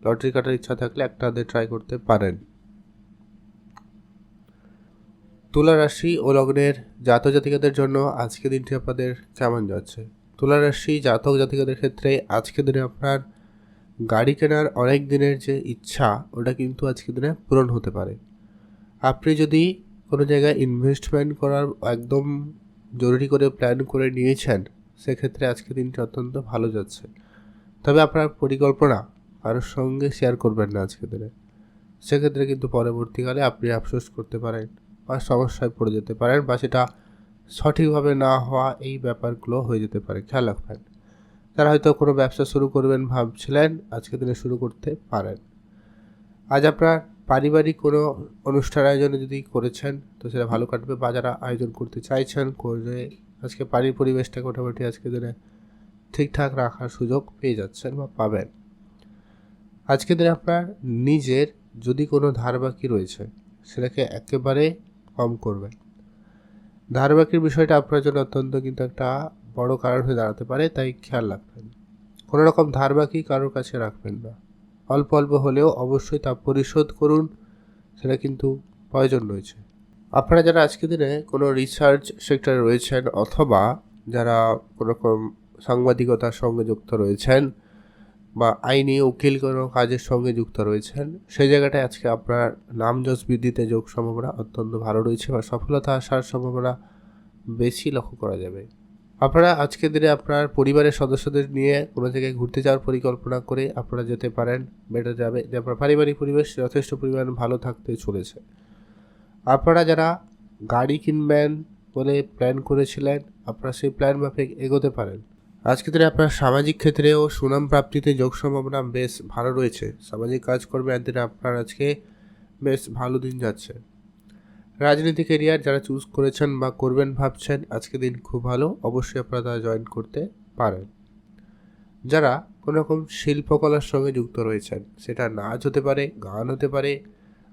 লটারি কাটার ইচ্ছা থাকলে একটা হাতে ট্রাই করতে পারেন। তুলা রাশি ও লগ্নের জাতক জাতিকাদের জন্য আজকের দিনটি আপনাদের কেমন যাচ্ছে? তুলা রাশি জাতক জাতিকাদের ক্ষেত্রে আজকের দিনে আপনার গাড়ি কেনার অনেক দিনের যে ইচ্ছা, ওটা কিন্তু আজকের দিনে পূরণ হতে পারে। আপনি যদি কোনো জায়গায় ইনভেস্টমেন্ট করার একদম জরুরি করে প্ল্যান করে নিয়েছেন, সেক্ষেত্রে আজকের দিনটি অত্যন্ত ভালো যাচ্ছে। তবে আপনার পরিকল্পনা কারোর সঙ্গে শেয়ার করবেন না আজকের দিনে। সেক্ষেত্রে কিন্তু পরবর্তীকালে আপনি আফসোস করতে পারেন বা সমস্যায় পড়ে যেতে পারেন, বা সেটা সঠিকভাবে না হওয়া, এই ব্যাপারগুলো হয়ে যেতে পারে, খেয়াল রাখবেন। যারা হয়তো কোনো ব্যবসা শুরু করবেন ভাবছিলেন, আজকের দিনে শুরু করতে পারেন। আজ আপনার পারিবারিক কোনো অনুষ্ঠান আয়োজনে যদি করেছেন, তো সেটা ভালো কাটবে, বা যারা আয়োজন করতে চাইছেন করে আজকে বাড়ির পরিবেশটাকে মোটামুটি আজকের দিনে ঠিকঠাক রাখার সুযোগ পেয়ে যাচ্ছেন বা পাবেন। আজকের দিনে আপনার নিজের যদি কোনো ধার বাকি রয়েছে, সেটাকে একেবারে কম করবেন। ধার বাকির বিষয়টা আপনার জন্য অত্যন্ত কিন্তু একটা বড় কারণ হয়ে দাঁড়াতে পারে, তাই খেয়াল রাখবেন। কোনো রকম ধার বাকি কারোর কাছে রাখবেন না। অল্প অল্প হলেও অবশ্যই তা পরিশোধ করুন, সেটা কিন্তু প্রয়োজন রয়েছে। আপনারা যারা আজকের দিনে কোনো রিসার্চ সেক্টরে রয়েছেন, অথবা যারা কোনোরকম সাংবাদিকতার সঙ্গে যুক্ত রয়েছেন বা আইনি উকিল কোনো কাজের সঙ্গে যুক্ত রয়েছেন, সেই জায়গাটায় আজকে আপনার নাম যশ বৃদ্ধিতে যোগ সম্ভাবনা অত্যন্ত ভালো রয়েছে, বা সফলতা আসার সম্ভাবনা বেশি লক্ষ্য করা যাবে। আপনারা আজকের দিনে আপনার পরিবারের সদস্যদের নিয়ে কোনো জায়গায় ঘুরতে যাওয়ার পরিকল্পনা করে আপনারা যেতে পারেন, বেটার যাবে যে আপনার পারিবারিক পরিবেশ যথেষ্ট পরিমাণ ভালো থাকতে চলেছে। আপনারা যারা গাড়ি কিনবেন বলে প্ল্যান করেছিলেন, আপনারা সেই প্ল্যান মাফিক এগোতে পারেন। আজকের দিনে আপনার সামাজিক ক্ষেত্রেও সুনাম প্রাপ্তিতে যোগ সম্ভাবনা বেশ ভালো রয়েছে। সামাজিক কাজকর্মে একদিনে আপনার আজকে বেশ ভালো দিন যাচ্ছে। রাজনীতি কেরিয়ার যারা চুজ করেছেন বা করবেন ভাবছেন, আজকে দিন খুব ভালো, অবশ্যই আপনারা তা জয়েন করতে পারেন। যারা কোনো রকম শিল্পকলার সঙ্গে যুক্ত রয়েছেন, সেটা নাচ হতে পারে, গান হতে পারে,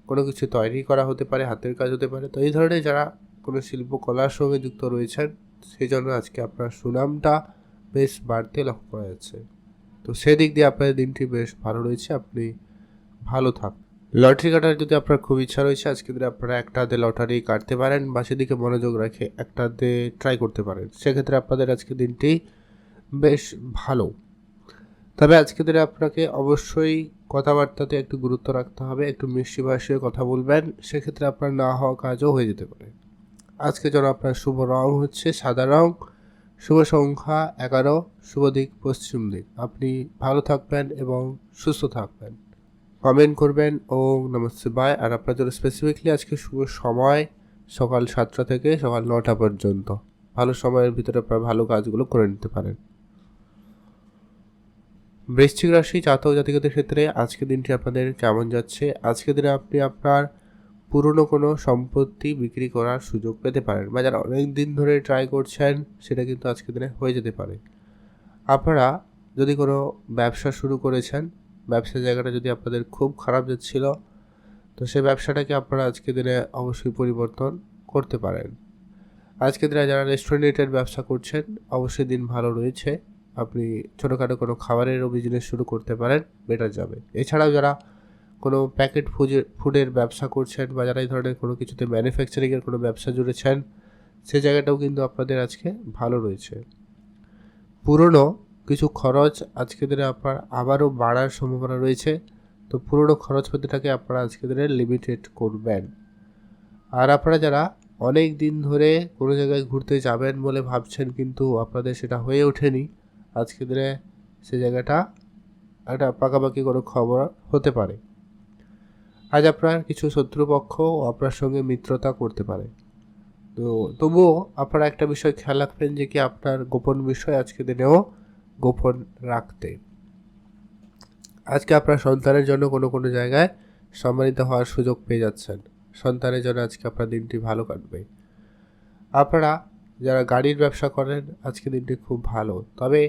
কোনো কিছু তৈরি করা হতে পারে, হাতের কাজ হতে পারে, তো এই ধরনের যারা কোনো শিল্পকলার সঙ্গে যুক্ত রয়েছেন, সেই জন্য আজকে আপনার সুনামটা বেশ বাড়তে লক্ষ্য করা যাচ্ছে। তো সেদিক দিয়ে আপনার দিনটি বেশ ভালো রয়েছে, আপনি ভালো থাকুন। লটারি কাটার যদি আপনার খুব ইচ্ছা রয়েছে, আজকে দিনে আপনারা একটা হাতে লটারি কাটতে পারেন বা সেদিকে মনোযোগ রেখে একটা হাতে ট্রাই করতে পারেন, সেক্ষেত্রে আপনাদের আজকে দিনটি বেশ ভালো। তবে আজকে দিনে আপনাকে অবশ্যই কথাবার্তাতে একটু গুরুত্ব রাখতে হবে, একটু মিষ্টি ভাষায় কথা বলবেন, সেক্ষেত্রে আপনার না হওয়া কাজও হয়ে যেতে পারে। আজকে যেন আপনার শুভ রং হচ্ছে সাদা রং, শুভ সংখ্যা 11, শুভ দিক পশ্চিম দিক। আপনি ভালো থাকবেন এবং সুস্থ থাকবেন। কমেন্ট করবেন ওম নমঃ শিবায়। আর আপনার জন্য স্পেসিফিকলি আজকে শুভ সময় সকাল 7টা থেকে সকাল 9টা পর্যন্ত। ভালো সময়ের ভিতরে আপনারা ভালো কাজগুলো করে নিতে পারেন। বৃশ্চিক রাশি জাতক জাতিকাদের ক্ষেত্রে আজকের দিনটি আপনাদের কেমন যাচ্ছে? আজকের দিনে আপনি আপনার পুরনো কোনো সম্পত্তি বিক্রি করার সুযোগ পেতে পারেন, বা যারা অনেক দিন ধরে ট্রাই করছেন সেটা কিন্তু আজকের দিনে হয়ে যেতে পারে। আপনারা যদি কোনো ব্যবসা শুরু করেছেন, ব্যবসার জায়গাটা যদি আপনাদের খুব খারাপ যাচ্ছিল, তো সেই ব্যবসাটাকে আপনারা আজকের দিনে অবশ্যই পরিবর্তন করতে পারেন। আজকের দিনে যারা রেস্টুরেন্ট রিলেটেড ব্যবসা করছেন, অবশ্যই দিন ভালো রয়েছে। আপনি ছোটোখাটো কোনো খাবারেরও বিজনেস শুরু করতে পারেন, বেটার যাবে। এছাড়াও যারা কোনো প্যাকেট ফুডের ব্যবসা করছেন বা যারা এই ধরনের কোনো কিছুতে ম্যানুফ্যাকচারিংয়ের কোনো ব্যবসা জুড়েছেন, সে জায়গাটাও কিন্তু আপনাদের আজকে ভালো রয়েছে। পুরনো কিছু খরচ আজকের দিনে আপনার আবারও বাড়ার সম্ভাবনা রয়েছে, তো পুরনো খরচপাতিটাকে আপনারা আজকের দিনে লিমিটেড করবেন। আর আপনারা যারা অনেক দিন ধরে কোনো জায়গায় ঘুরতে যাবেন বলে ভাবছেন কিন্তু আপনাদের সেটা হয়ে ওঠেনি, আজকের দিনে সে জায়গাটা একটা পাকাপাকি কোনো খবর হতে পারে। আজ আপনার কিছু শত্রুপক্ষ আপনার সঙ্গে মিত্রতা করতে পারে, তো তবুও আপনারা একটা বিষয় খেয়াল রাখবেন যে কি আপনার গোপন বিষয় আজকের দিনেও গোপন রাখতে। আজকে আপনার সন্তানের জন্য কোনো কোনো জায়গায় সম্মানিত হওয়ার সুযোগ পেয়ে যাচ্ছেন, সন্তানের জন্য আজকে আপনার দিনটি ভালো কাটবে। আপনারা যারা গাড়ির ব্যবসা করেন, আজকে দিনটি খুব ভালো। তবে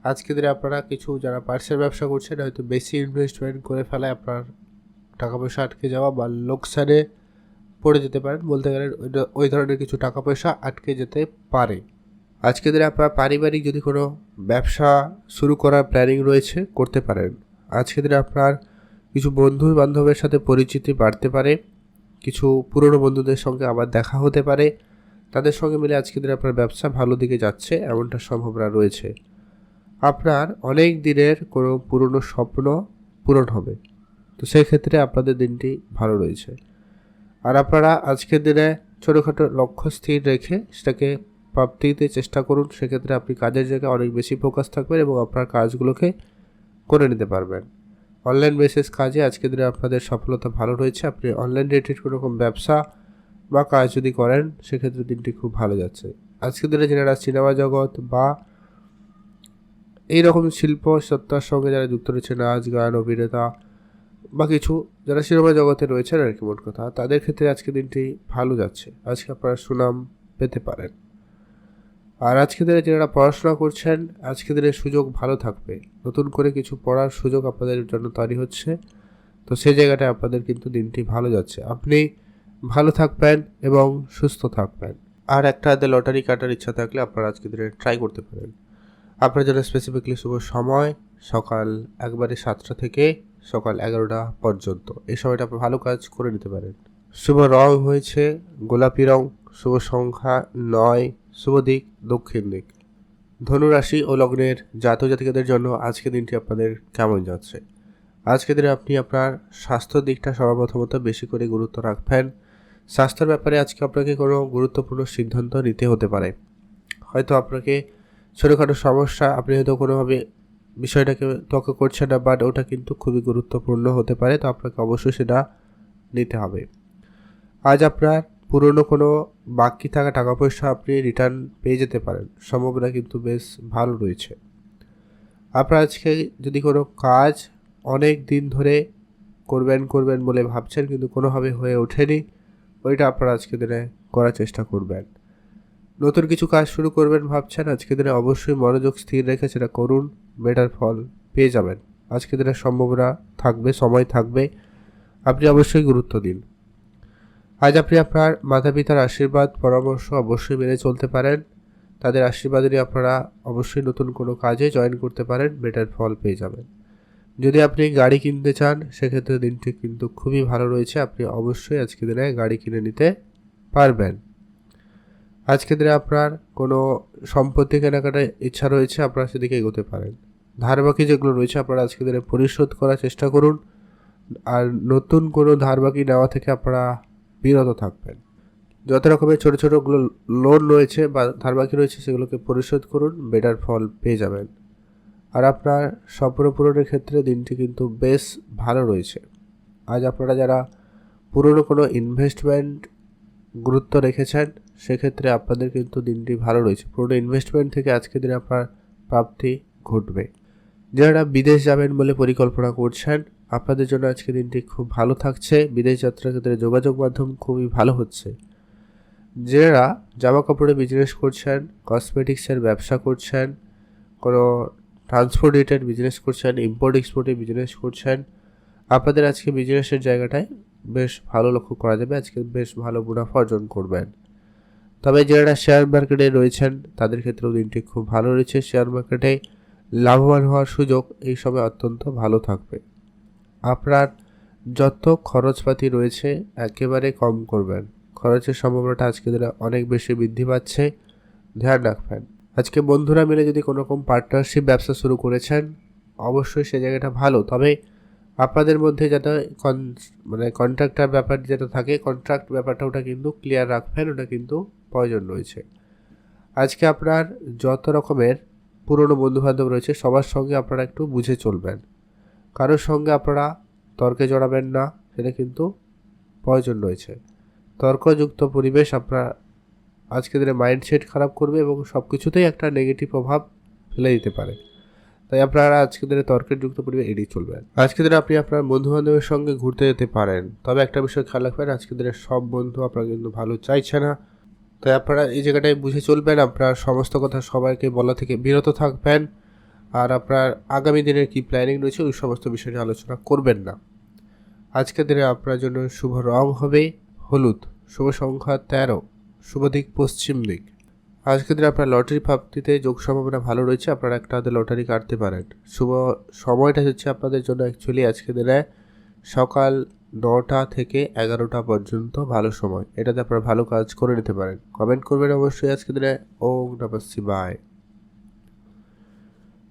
আজকে দিনে আপনারা কিছু যারা পার্সের ব্যবসা করছেন, হয়তো বেশি ইনভেস্টমেন্ট করে ফেলায় আপনার টাকা পয়সা আটকে যাওয়া বা লোকসানে পড়ে যেতে পারেন, বলতে গেলে ওই ধরনের কিছু টাকা পয়সা আটকে যেতে পারে। আজকের দিনে আপনার পারিবারিক যদি কোনো ব্যবসা শুরু করার প্ল্যানিং রয়েছে, করতে পারেন। আজকের দিনে আপনার কিছু বন্ধু বান্ধবের সাথে পরিচিতি বাড়তে পারে, কিছু পুরনো বন্ধুদের সঙ্গে আবার দেখা হতে পারে, তাদের সঙ্গে মিলে আজকের দিনে আপনার ব্যবসা ভালো দিকে যাচ্ছে এমনটা সম্ভাবনা রয়েছে। আপনার অনেক দিনের কোনো পুরনো স্বপ্ন পূরণ হবে, তো সেই ক্ষেত্রে আপনাদের দিনটি ভালো রয়েছে। আর আপনারা আজকের দিনে ছোটোখাটো লক্ষ্য স্থির রেখে সেটাকে প্রাপ্তিতে চেষ্টা করুন, সেক্ষেত্রে আপনি কাজের জায়গায় অনেক বেশি ফোকাস থাকবেন এবং আপনার কাজগুলোকে করে নিতে পারবেন। অনলাইন বেসিস কাজে আজকের দিনে আপনাদের সফলতা ভালো রয়েছে। আপনি অনলাইন রিলেটেড কোনো রকম ব্যবসা বা কাজ যদি করেন, সেক্ষেত্রে দিনটি খুব ভালো যাচ্ছে। আজকের দিনে যারা সিনেমা জগৎ বা এইরকম শিল্প সত্তার সঙ্গে যারা যুক্ত রয়েছে, নাচ গান অভিনেতা বা কিছু যারা সিনেমা জগতে রয়েছেন আর কি, মোট কথা তাদের ক্ষেত্রে আজকে দিনটি ভালো যাচ্ছে। আজকে আপনারা সুনাম পেতে পারেন। আর আজকে দিনে যারা পড়াশোনা করছেন, আজকে দিনের সুযোগ ভালো থাকবে, নতুন করে কিছু পড়ার সুযোগ আপনাদের জন্য তৈরি হচ্ছে, তো সেই জায়গাটায় আপনাদের কিন্তু দিনটি ভালো যাচ্ছে। আপনি ভালো থাকবেন এবং সুস্থ থাকবেন। আর একটা হাতে লটারি কাটার ইচ্ছা থাকলে আপনারা আজকে দিনে ট্রাই করতে পারেন। আপনার জন্য স্পেসিফিকলি শুভ সময় সকাল 7টা থেকে সকাল 11টা পর্যন্ত। এই সময়টা আপনি ভালো কাজ করে নিতে পারেন। শুভ রং হয়েছে গোলাপি রং, শুভ সংখ্যা 9, শুভ দিক দক্ষিণ দিক। ধনুরাশি ও লগ্নের জাতক জাতিকাদের জন্য আজকের দিনটি আপনাদের কেমন যাচ্ছে? আজকের দিনে আপনি আপনার স্বাস্থ্যের দিকটা সর্বপ্রথমত বেশি করে গুরুত্ব রাখবেন। স্বাস্থ্যের ব্যাপারে আজকে আপনাকে কোনো গুরুত্বপূর্ণ সিদ্ধান্ত নিতে হতে পারে। হয়তো আপনাকে ছোটোখাটো সমস্যা আপনি হয়তো কোনোভাবে বিষয়টাকে তোয়াক্কা করছেন না, বাট ওটা কিন্তু খুবই গুরুত্বপূর্ণ হতে পারে, তো আপনাকে অবশ্যই সেটা নিতে হবে। আজ আপনার পুরনো কোনো বাকি থাকা টাকা পয়সা আপনি রিটার্ন পেয়ে যেতে পারেন, সম্ভাবনা কিন্তু বেশ ভালো রয়েছে। আপনার আজকে যদি কোনো কাজ অনেক দিন ধরে করবেন বলে ভাবছেন কিন্তু কোনোভাবে হয়ে ওঠেনি, ওইটা আপনারা আজকে দিনে করার চেষ্টা করবেন। নতুন কিছু কাজ শুরু করবেন ভাবছেন, আজকে দিনে অবশ্যই মনোযোগ স্থির রেখে সেটা করুন, বেটার ফল পেয়ে যাবেন। আজকে দিনে সম্ভাবনা থাকবে, সময় থাকবে, আপনি অবশ্যই গুরুত্ব দিন। আজ আপনি আপনার মাতা পিতার আশীর্বাদ পরামর্শ অবশ্যই মেনে চলতে পারেন, তাদের আশীর্বাদে আপনারা অবশ্যই নতুন কোনো কাজে জয়েন করতে পারেন, বেটার ফল পেয়ে যাবেন। যদি আপনি গাড়ি কিনতে চান সেক্ষেত্রে দিনটি কিন্তু খুবই ভালো রয়েছে, আপনি অবশ্যই আজকে দিনে গাড়ি কিনে নিতে পারবেন। আজকে দিনে আপনার কোনো সম্পত্তি কেনাকাটার ইচ্ছা রয়েছে, আপনারা সেদিকে এগোতে পারেন। ধার বাকি যেগুলো রয়েছে আপনারা আজকে দিনে পরিশোধ করার চেষ্টা করুন, আর নতুন কোনো ধার বাকি নেওয়া থেকে আপনারা বিরত থাকবেন। যত রকমের ছোটো ছোটোগুলো লোন রয়েছে বা ধার বাকি রয়েছে সেগুলোকে পরিশোধ করুন, বেটার ফল পেয়ে যাবেন। আর আপনার স্বপ্ন পূরণের ক্ষেত্রে দিনটি কিন্তু বেশ ভালো রয়েছে। আজ আপনারা যারা পুরনো কোনো ইনভেস্টমেন্ট গুরুত্ব রেখেছেন সেক্ষেত্রে আপনাদের কিন্তু দিনটি ভালো রয়েছে, পুরনো ইনভেস্টমেন্ট থেকে আজকের দিনে আপনার প্রাপ্তি ঘটবে। যারা বিদেশ যাবেন বলে পরিকল্পনা করছেন আপনাদের জন্য আজকে দিনটি খুব ভালো থাকছে, বিদেশ যাত্রার ক্ষেত্রে যোগাযোগ মাধ্যম খুবই ভালো হচ্ছে। যারা জামা কাপড়ে বিজনেস করছেন, কসমেটিক্সের ব্যবসা করছেন, কোনো ট্রান্সপোর্ট রিলেটেড বিজনেস করছেন, ইম্পোর্ট এক্সপোর্টে বিজনেস করছেন, আপনাদের আজকে বিজনেসের জায়গাটায় বেশ ভালো লক্ষ্য করা যাবে, আজকে বেশ ভালো মুনাফা অর্জন করবেন। তবে যারা শেয়ার মার্কেটে রয়েছেন তাদের ক্ষেত্রেও দিনটি খুব ভালো রয়েছে, শেয়ার মার্কেটে লাভবান হওয়ার সুযোগ এই সময় অত্যন্ত ভালো থাকবে। আপনার যত খরচপাতি রয়েছে একেবারে কম করবেন, খরচের সম্ভাবনাটা আজকে দিনে অনেক বেশি বৃদ্ধি পাচ্ছে, ধ্যান রাখবেন। আজকে বন্ধুরা মিলে যদি কোনো রকম পার্টনারশিপ ব্যবসা শুরু করেছেন অবশ্যই সে জায়গাটা ভালো, তবে আপনাদের মধ্যে যাতে কন্ট্রাক্টার ব্যাপার যেটা থাকে, কন্ট্রাক্ট ব্যাপারটা ওটা কিন্তু ক্লিয়ার রাখবেন, ওটা কিন্তু প্রয়োজন রয়েছে। আজকে আপনার যত রকমের পুরনো বন্ধুবান্ধব রয়েছে সবার সঙ্গে আপনারা একটু বুঝে চলবেন, কারোর সঙ্গে আপনারা তর্কে জড়াবেন না, সেটা কিন্তু প্রয়োজন রয়েছে। তর্কযুক্ত পরিবেশ আপনার আজকে দিনে মাইন্ডসেট খারাপ করবে এবং সব কিছুতেই একটা নেগেটিভ প্রভাব ফেলে দিতে পারে, তাই আপনারা আজকে দিনে তর্কের যুক্ত পরিবেশ এড়িয়ে চলবেন। আজকে দিনে আপনি আপনার বন্ধু বান্ধবের সঙ্গে ঘুরতে যেতে পারেন, তবে একটা বিষয় খেয়াল রাখবেন, আজকে দিনে সব বন্ধু আপনার কিন্তু ভালো চাইছে না, তাই আপনারা এই জায়গাটায় বুঝে চলবেন, আপনার সমস্ত কথা সবাইকে বলা থেকে বিরত থাকবেন, আর আপনার আগামী দিনের কি প্ল্যানিং রয়েছে ওই সমস্ত বিষয় নিয়ে আলোচনা করবেন না। আজকের দিনে আপনার জন্য শুভ রং হবে হলুদ, শুভ সংখ্যা 13, শুভ দিক পশ্চিম দিক। আজকের দিনে আপনার লটারি প্রাপ্তিতে যোগ সম্ভাবনা ভালো রয়েছে, আপনারা একটা হাতে লটারি কাটতে পারেন। শুভ সময়টা হচ্ছে আপনাদের জন্য অ্যাকচুয়ালি আজকের দিনে সকাল 9টা থেকে 11টা পর্যন্ত ভালো সময়, এটাতে আপনারা ভালো কাজ করে নিতে পারেন। কমেন্ট করবেন অবশ্যই আজকের দিনে। ওম নমঃ শিবায়।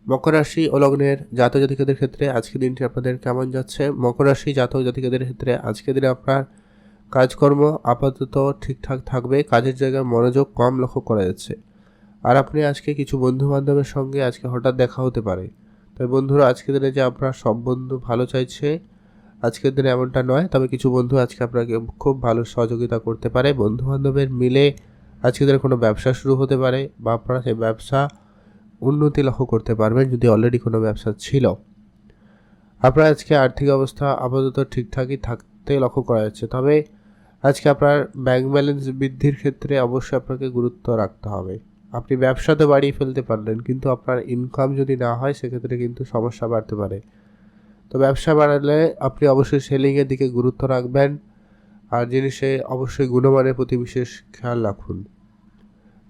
মকর রাশি ও লগ্নের জাতক জাতিকাদের ক্ষেত্রে আজকের দিনটি আপনাদের কেমন যাচ্ছে? মকর রাশি জাতক জাতিকাদের ক্ষেত্রে আজকের দিনে আপনার কাজকর্ম আপাতত ঠিকঠাক থাকবে, কাজের জায়গায় মনোযোগ কম লক্ষ্য করা যাচ্ছে। আর আপনি আজকে কিছু বন্ধু বান্ধবের সঙ্গে আজকে হঠাৎ দেখা হতে পারে, তাই বন্ধুরা আজকের দিনে যে আপনার সব বন্ধু ভালো চাইছে আজকের দিনে এমনটা নয়, তবে কিছু বন্ধু আজকে আপনাকে খুব ভালো সহযোগিতা করতে পারে। বন্ধু বান্ধবের মিলে আজকের দিনে কোনো ব্যবসা শুরু হতে পারে বা আপনারা সেই ব্যবসা উন্নতি লক্ষ্য করতে পারবেন যদি অলরেডি কোনো ব্যবসা ছিল। আপনার আজকে আর্থিক অবস্থা আপাতত ঠিকঠাকই থাকতে লক্ষ্য করা যাচ্ছে, তবে আজকে আপনার ব্যাংক ব্যালেন্স বৃদ্ধির ক্ষেত্রে অবশ্যই আপনাকে গুরুত্ব রাখতে হবে। আপনি ব্যবসা তো বাড়িয়ে ফেলতে পারলেন কিন্তু আপনার ইনকাম যদি না হয় সেক্ষেত্রে কিন্তু সমস্যা বাড়তে পারে, তো ব্যবসা বাড়ালে আপনি অবশ্যই সেলিংয়ের দিকে গুরুত্ব রাখবেন, আর জিনিসে অবশ্যই গুণমানের প্রতি বিশেষ খেয়াল রাখুন।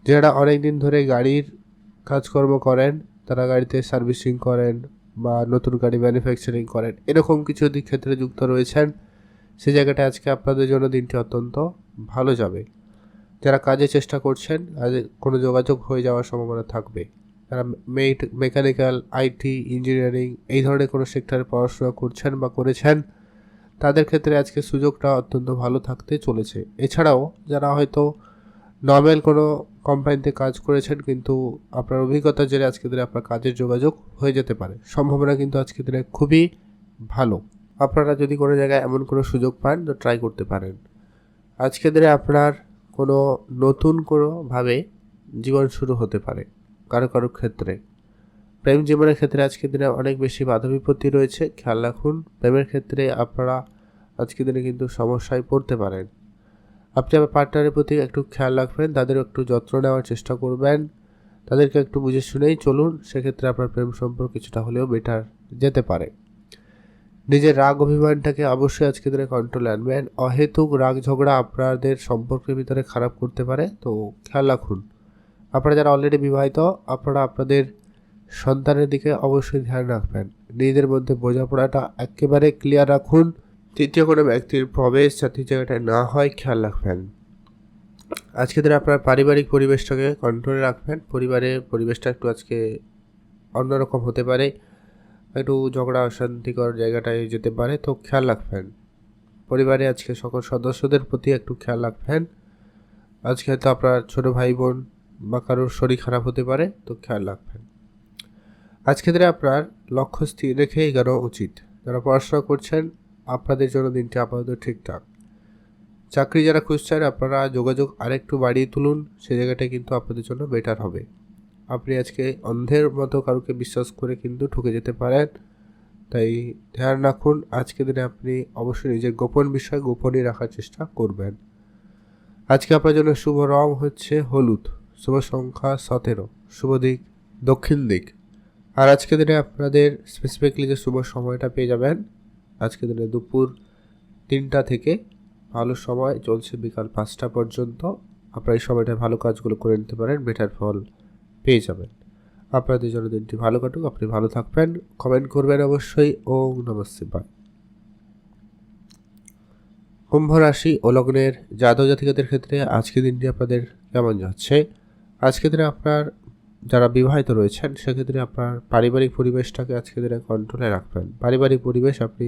যারা অনেক দিন ধরে গাড়ির কাজকর্ম করেন, তারা গাড়িতে সার্ভিসিং করেন বা নতুন গাড়ি ম্যানুফ্যাকচারিং করেন, এরকম কিছু দিক ক্ষেত্রে যুক্ত রয়েছেন, সেই জায়গাটা আজকে আপনাদের জন্য দিনটি অত্যন্ত ভালো যাবে। যারা কাজে চেষ্টা করছেন আজ কোনো যোগাযোগ হয়ে যাওয়ার সম্ভাবনা থাকবে। যারা মেকানিক্যাল, আইটি, ইঞ্জিনিয়ারিং এই ধরনের কোনো সেক্টরে পড়াশোনা করছেন বা করেছেন তাদের ক্ষেত্রে আজকে সুযোগটা অত্যন্ত ভালো থাকতে চলেছে। এছাড়াও যারা হয়তো নর্মাল কোনো কোম্পানিতে কাজ করেছেন, কিন্তু আপনার অভিজ্ঞতার জেরে আজকের দিনে আপনার কাজের যোগাযোগ হয়ে যেতে পারে। সম্ভাবনা কিন্তু আজকের দিনে খুবই ভালো। আপনারা যদি কোনো জায়গায় এমন কোনো সুযোগ পান তো ট্রাই করতে পারেন। আজকের দিনে আপনার কোনো নতুন কোনোভাবে জীবন শুরু হতে পারে কারো কারো ক্ষেত্রে। প্রেম জীবনের ক্ষেত্রে আজকের দিনে অনেক বেশি বাধা বিপত্তি রয়েছে, খেয়াল রাখুন। প্রেমের ক্ষেত্রে আপনারা আজকের দিনে কিন্তু সমস্যায় পড়তে পারেন। আপনি আপনার পার্টনারের প্রতি একটু খেয়াল রাখবেন, তাদের একটু যত্ন নেওয়ার চেষ্টা করবেন, তাদেরকে একটু বুঝে শুনেই চলুন। সেক্ষেত্রে আপনার প্রেম সম্পর্ক কিছুটা হলেও বেটার যেতে পারে। নিজের রাগ অভিমানটাকে অবশ্যই আজকে দিনে কন্ট্রোলে আনবেন। অহেতুক রাগ ঝগড়া আপনাদের সম্পর্কের ভিতরে খারাপ করতে পারে, তো খেয়াল রাখুন। আপনারা যারা অলরেডি বিবাহিত, আপনারা আপনাদের সন্তানের দিকে অবশ্যই ধ্যান রাখবেন। নিজেদের মধ্যে বোঝাপড়াটা একেবারে ক্লিয়ার রাখুন। তৃতীয় কোনো ব্যক্তির প্রবেশ যাতে জায়গাটায় না হয় খেয়াল রাখবেন। আজকে দিনে আপনার পারিবারিক পরিবেশটাকে কন্ট্রোলে রাখবেন। পরিবারের পরিবেশটা একটু আজকে অন্যরকম হতে পারে, একটু ঝগড়া অশান্তিকর জায়গাটায় যেতে পারে, তো খেয়াল রাখবেন। পরিবারে আজকে সকল সদস্যদের প্রতি একটু খেয়াল রাখবেন। আজকে হয়তো আপনার ছোটো ভাই বোন বা কারোর শরীর খারাপ হতে পারে, তো খেয়াল রাখবেন। আজকে দিনে আপনার লক্ষ্য স্থির রেখে এগোনো উচিত। যারা পড়াশোনা করছেন আপনাদের জন্য দিনটি আপাতত ঠিকঠাক। চাকরি যারা খুঁজছেন আপনারা যোগাযোগ আরেকটু বাড়িয়ে তুলুন, সে জায়গাটায় কিন্তু আপনাদের জন্য বেটার হবে। আপনি আজকে অন্ধের মতো কারোকে বিশ্বাস করে কিন্তু ঠকে যেতে পারেন, তাই ধ্যান রাখুন। আজকে দিনে আপনি অবশ্যই নিজের গোপন বিষয় গোপনই রাখার চেষ্টা করবেন। আজকে আপনার জন্য শুভ রং হচ্ছে হলুদ, শুভ সংখ্যা 17, শুভ দিক দক্ষিণ দিক। আর আজকে দিনে আপনাদের স্পেসিফিকলি যে শুভ সময়টা পেয়ে যাবেন, আজকে দিনে দুপুর 3টা থেকে ভালো সময় চলছে বিকাল 5টা পর্যন্ত। আপনারা এই সময়টায় ভালো কাজগুলো করে নিতে পারেন, বেটার ফল পেয়ে যাবেন। আপনাদের জন্য দিনটি ভালো কাটুক, আপনি ভালো থাকবেন। কমেন্ট করবেন অবশ্যই। ওম নমঃ শিবায়। কুম্ভ রাশি ও লগ্নের জাতক জাতিকাদের ক্ষেত্রে আজকের দিনটি আপনাদের কেমন যাচ্ছে? আজকের দিনে আপনার যারা বিবাহিত রয়েছেন সেক্ষেত্রে আপনার পারিবারিক পরিবেশটাকে আজকের দিনে কন্ট্রোলে রাখবেন। পারিবারিক পরিবেশ আপনি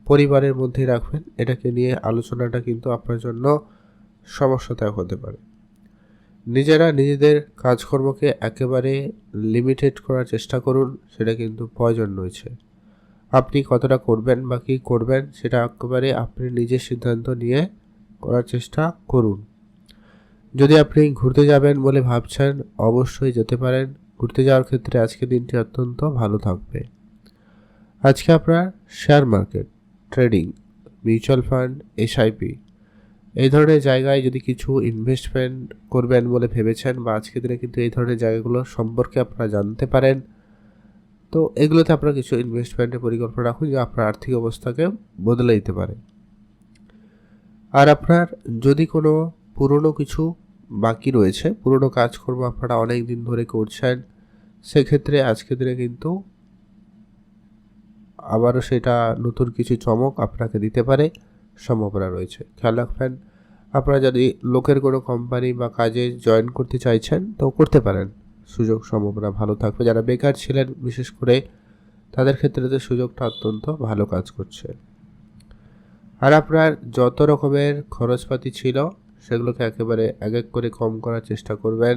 পরিবারের মধ্যেই রাখবেন। এটাকে নিয়ে আলোচনাটা কিন্তু আপনার জন্য সমস্যাদায়ক হতে পারে। নিজেরা নিজেদের কাজকর্মকে একেবারে লিমিটেড করার চেষ্টা করুন, সেটা কিন্তু প্রয়োজন রয়েছে। আপনি কতটা করবেন বা কী করবেন সেটা একেবারে আপনি নিজের সিদ্ধান্ত নিয়ে করার চেষ্টা করুন। যদি আপনি ঘুরতে যাবেন বলে ভাবছেন অবশ্যই যেতে পারেন। ঘুরতে যাওয়ার ক্ষেত্রে আজকে দিনটি অত্যন্ত ভালো থাকবে। আজকে আপনার share market, trading, mutual fund, SIP এই ধরনের জায়গায় যদি কিছু ইনভেস্টমেন্ট করবেন বলে ভেবেছেন বা আজকের দিনে কিন্তু এই ধরনের জায়গাগুলো সম্পর্কে আপনারা জানতে পারেন, তো এগুলোতে আপনারা কিছু ইনভেস্টমেন্টের পরিকল্পনা রাখুন যা আপনার আর্থিক অবস্থাকে বদলে দিতে পারে। আর আপনার যদি কোনো পুরনো কিছু বাকি রয়েছে, পুরনো কাজকর্ম আপনারা অনেক দিন ধরে করছেন, সেক্ষেত্রে আজকের দিনে কিন্তু আবারও সেটা নতুন কিছু চমক আপনাকে দিতে পারে, সম্ভাবনা রয়েছে। খেয়াল রাখবেন। আপনারা যদি লোকের কোনো কোম্পানি বা কাজে জয়েন করতে চাইছেন তো করতে পারেন, সুযোগ সম্ভাবনা ভালো থাকবে। যারা বেকার ছিলেন বিশেষ করে তাদের ক্ষেত্রে তো সুযোগটা অত্যন্ত ভালো কাজ করছে। আর আপনার যত রকমের খরচপাতি ছিল সেগুলোকে একেবারে এক এক করে কম করার চেষ্টা করবেন।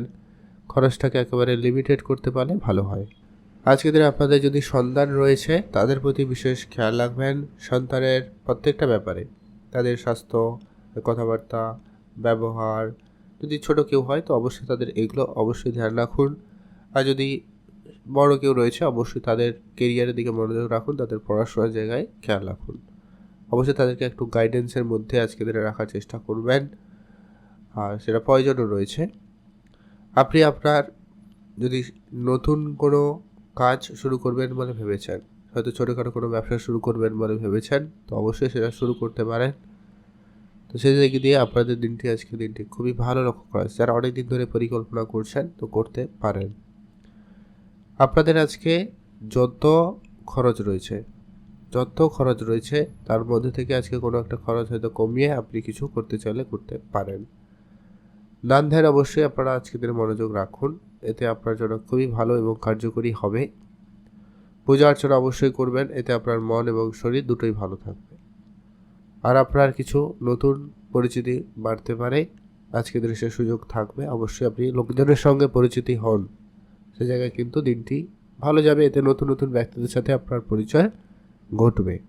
খরচটাকে একেবারে লিমিটেড করতে পারলে ভালো হয়। আজকের দিনে আপনাদের যদি সন্তান রয়েছে তাদের প্রতি বিশেষ খেয়াল রাখবেন। সন্তানের প্রত্যেকটা ব্যাপারে, তাদের স্বাস্থ্য, কথাবার্তা, ব্যবহার, যদি ছোট কেউ হয় তো অবশ্যই তাদের এগুলো অবশ্যই ধ্যান রাখুন। আর যদি বড় কেউ রয়েছে অবশ্যই তাদের কেরিয়ারের দিকে মনোযোগ রাখুন, তাদের পড়াশোনার জায়গায় খেয়াল রাখুন। অবশ্যই তাদেরকে একটু গাইডেন্সের মধ্যে আজকে দিনে রাখার চেষ্টা করবেন, আর সেটা প্রয়োজনও রয়েছে। আপনি আপনার যদি নতুন কোনো কাজ শুরু করবেন বলে ভেবেছেন, হয়তো ছোটোখাটো কোনো ব্যবসা শুরু করবেন বলে ভেবেছেন, তো অবশ্যই সেটা শুরু করতে পারেন। তো সেই দিক দিয়ে আপনাদের দিনটি আজকে দিনটি খুবই ভালো লক্ষ্য করা যাচ্ছে। যারা অনেক দিন ধরে পরিকল্পনা করছেন তো করতে পারেন। আপনাদের আজকে যত খরচ রয়েছে তার মধ্যে থেকে আজকে কোনো একটা খরচ হয়তো কমিয়ে আপনি কিছু করতে চাইলে করতে পারেন। দান ধ্যান অবশ্যই আপনারা আজকের দিনে মনোযোগ রাখুন, এতে আপনার জন্য খুবই ভালো এবং কার্যকরী হবে। পূজা অর্চনা অবশ্যই করবেন, এতে আপনার মন এবং শরীর দুটোই ভালো থাকবে। আর আপনার কিছু নতুন পরিচিতি বাড়তে পারে, আজকে দিনে সে সুযোগ থাকবে। অবশ্যই আপনি লোকজনের সঙ্গে পরিচিতি হন, সে জায়গায় কিন্তু দিনটি ভালো যাবে। এতে নতুন নতুন ব্যক্তিদের সাথে আপনার পরিচয় ঘটবে।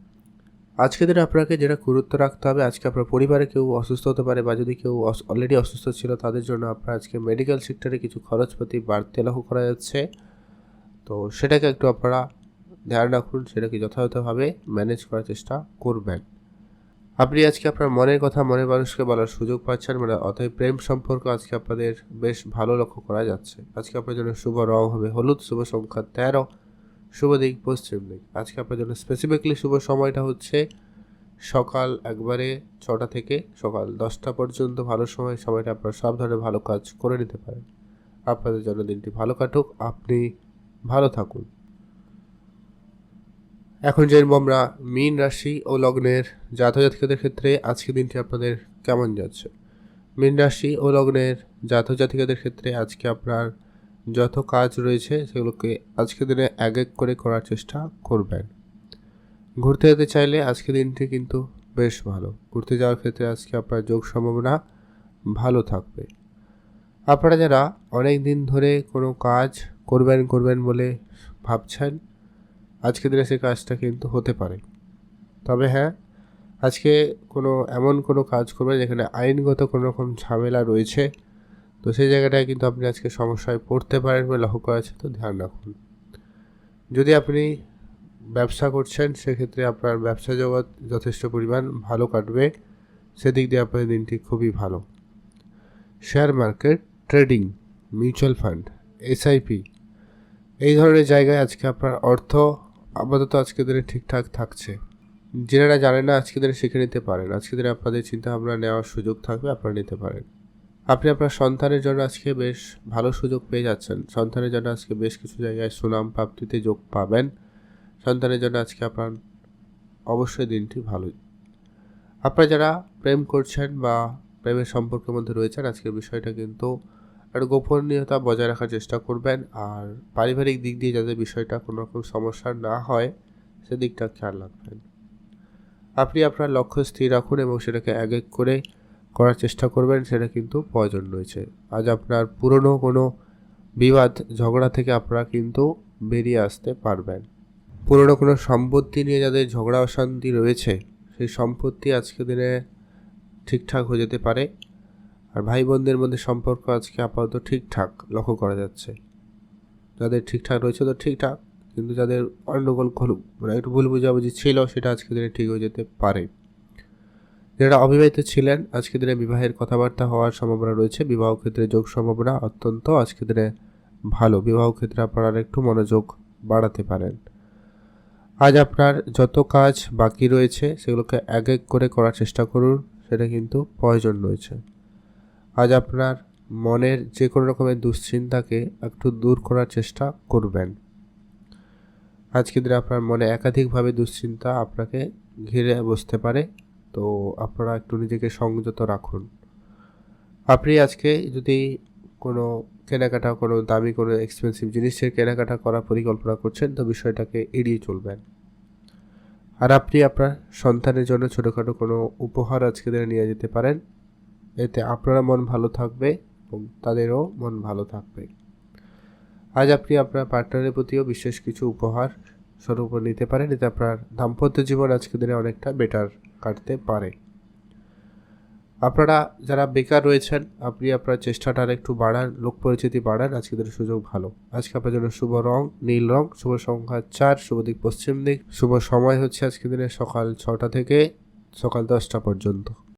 আজকে দিনে আপনাকে যেটা গুরুত্ব রাখতে হবে, আজকে আপনার পরিবারে কেউ অসুস্থ হতে পারে, বা যদি কেউ অলরেডি অসুস্থ ছিল তাদের জন্য আপনার আজকে মেডিকেল সেক্টরে কিছু খরচপাতি বাড়তে লক্ষ্য করা যাচ্ছে। তো সেটাকে একটু আপনারা ধ্যান রাখুন, সেটাকে যথাযথভাবে ম্যানেজ করার চেষ্টা করবেন। আপনি আজকে আপনার মনের কথা মনের মানুষকে বলার সুযোগ পাচ্ছেন, মানে অতএব প্রেম সম্পর্ক আজকে আপনাদের বেশ ভালো লক্ষ্য করা যাচ্ছে। আজকে আপনার জন্য শুভ রং হবে হলুদ, শুভ সংখ্যা 13, শুভ দিক পশ্চিম দিক। আজকে আপনার জন্য স্পেসিফিকলি শুভ সময়টা হচ্ছে সকাল একবারে 6টা থেকে সকাল 10টা পর্যন্ত ভালো সময়। সময়টা আপনারা সব ধরনের ভালো কাজ করে নিতে পারেন। আপনাদের জন্য দিনটি ভালো কাটুক, আপনি ভালো থাকুন। এখন জানবো আমরা মীন রাশি ও লগ্নের জাতক-জাতিকাদের ক্ষেত্রে আজকে দিনটি আপনাদের কেমন যাচ্ছে। মীন রাশি ও লগ্নের জাতক-জাতিকাদের ক্ষেত্রে আজকে আপনার যত কাজ রয়েছে সেগুলোকে আজকে দিনে এক এক করে করার চেষ্টা করবেন। ঘুরতে যেতে চাইলে আজকে দিনটি কিন্তু বেশ ভালো। ঘুরতে যাওয়ার ক্ষেত্রে আজকে আপনার যোগ সম্ভাবনা ভালো থাকবে। আপনারা যারা অনেক দিন ধরে কোনো কাজ করবেন বলে ভাবছেন, আজকে দিনে সেই কাজটা কিন্তু হতে পারে। তবে হ্যাঁ, আজকে এমন কোনো কাজ করবেন যেখানে আইনগত কোনো রকম ঝামেলা রয়েছে, তো সেই জায়গাটায় কিন্তু আপনি আজকে সমস্যায় পড়তে পারেন বলে লক্ষ্য করা আছে, তো ধ্যান রাখুন। যদি আপনি ব্যবসা করছেন সেক্ষেত্রে আপনার ব্যবসা জগৎ যথেষ্ট পরিমাণ ভালো কাটবে, সেদিক দিয়ে আপনার দিনটি খুবই ভালো। Share market, trading, mutual fund, SIP এই ধরনের জায়গায় আজকে আপনার অর্থ আপাতত আজকে দিনে ঠিকঠাক থাকছে। যারা জানেন না আজকে দিনে শিখে নিতে পারেন। আজকে দিনে আপনাদের চিন্তাভাবনা নেওয়ার সুযোগ থাকবে, আপনারা নিতে পারেন। আপনি আপনার সন্তানের জন্য আজকে বেশ ভালো সুযোগ পেয়ে যাচ্ছেন। সন্তানের জন্য আজকে বেশ কিছু জায়গায় সুনাম প্রাপ্তিতে যোগ পাবেন। সন্তানের জন্য আজকে আপনার অবশ্যই দিনটি ভালোই। আপনারা যারা প্রেম করছেন বা প্রেমের সম্পর্কের মধ্যে রয়েছেন, আজকের বিষয়টা কিন্তু একটা গোপনীয়তা বজায় রাখার চেষ্টা করবেন। আর পারিবারিক দিক দিয়ে যাতে বিষয়টা কোনো রকম সমস্যা না হয় সেদিকটা খেয়াল রাখবেন। আপনি আপনার লক্ষ্য স্থির রাখুন এবং সেটাকে এক এক করে করার চেষ্টা করবেন, সেটা কিন্তু প্রয়োজন রয়েছে। আজ আপনার পুরনো কোনো বিবাদ ঝগড়া থেকে আপনারা কিন্তু বেরিয়ে আসতে পারবেন। পুরনো কোনো সম্পত্তি নিয়ে যাদের ঝগড়া অশান্তি রয়েছে, সেই সম্পত্তি আজকে দিনে ঠিকঠাক হয়ে যেতে পারে। আর ভাই বোনদের মধ্যে সম্পর্ক আজকে আপাতত ঠিকঠাক লক্ষ্য করা যাচ্ছে। যাদের ঠিকঠাক রয়েছে তো ঠিকঠাক, কিন্তু যাদের গন্ডগোল মানে একটু ভুল বুঝাবুঝি ছিল সেটা আজকে দিনে ঠিক হয়ে যেতে পারে। যারা অবিবাহিত ছিলেন আজকে দিনে বিবাহের কথাবার্তা হওয়ার সম্ভাবনা রয়েছে। বিবাহ ক্ষেত্রে যোগ সম্ভাবনা অত্যন্ত আজকে দিনে ভালো। বিবাহ ক্ষেত্রে আপনারা একটু মনোযোগ বাড়াতে পারেন। আজ আপনার যত কাজ বাকি রয়েছে সেগুলোকে এক এক করে করার চেষ্টা করুন, সেটা কিন্তু প্রয়োজন রয়েছে। আজ আপনার মনের যে কোনো রকমের দুশ্চিন্তাকে একটু দূর করার চেষ্টা করবেন। আজকে দিনে আপনার মনে একাধিকভাবে দুশ্চিন্তা আপনাকে ঘিরে বসতে পারে, তো আপনারা একটু নিজেকে সংযত রাখুন। আপনি আজকে যদি কোনো কেনাকাটা, কোনো দামি কোনো এক্সপেন্সিভ জিনিসের কেনাকাটা করার পরিকল্পনা করছেন, তো বিষয়টাকে এড়িয়ে চলবেন। আর আপনি আপনার সন্তানের জন্য ছোটোখাটো কোনো উপহার আজকে দিনে নিয়ে যেতে পারেন। এতে আপনারা মন ভালো থাকবে এবং তাদেরও মন ভালো থাকবে। আজ আপনি আপনার পার্টনারের প্রতিও বিশেষ কিছু উপহার স্বরূপ নিতে পারেন। এতে আপনার দাম্পত্য জীবন আজকে দিনে অনেকটা বেটার কাটতে পারে। আপনারা যারা বেকার রয়েছেন, আপনি আপনার চেষ্টাটা আর একটু বাড়ান, লোক পরিচিতি বাড়ান। আজকে দিনের সুযোগ ভালো। আজকে আপনার জন্য শুভ রং নীল রং, শুভ সংখ্যা 4, শুভ দিক পশ্চিম দিক, শুভ সময় হচ্ছে আজকে দিনে সকাল 6টা থেকে সকাল 10টা পর্যন্ত।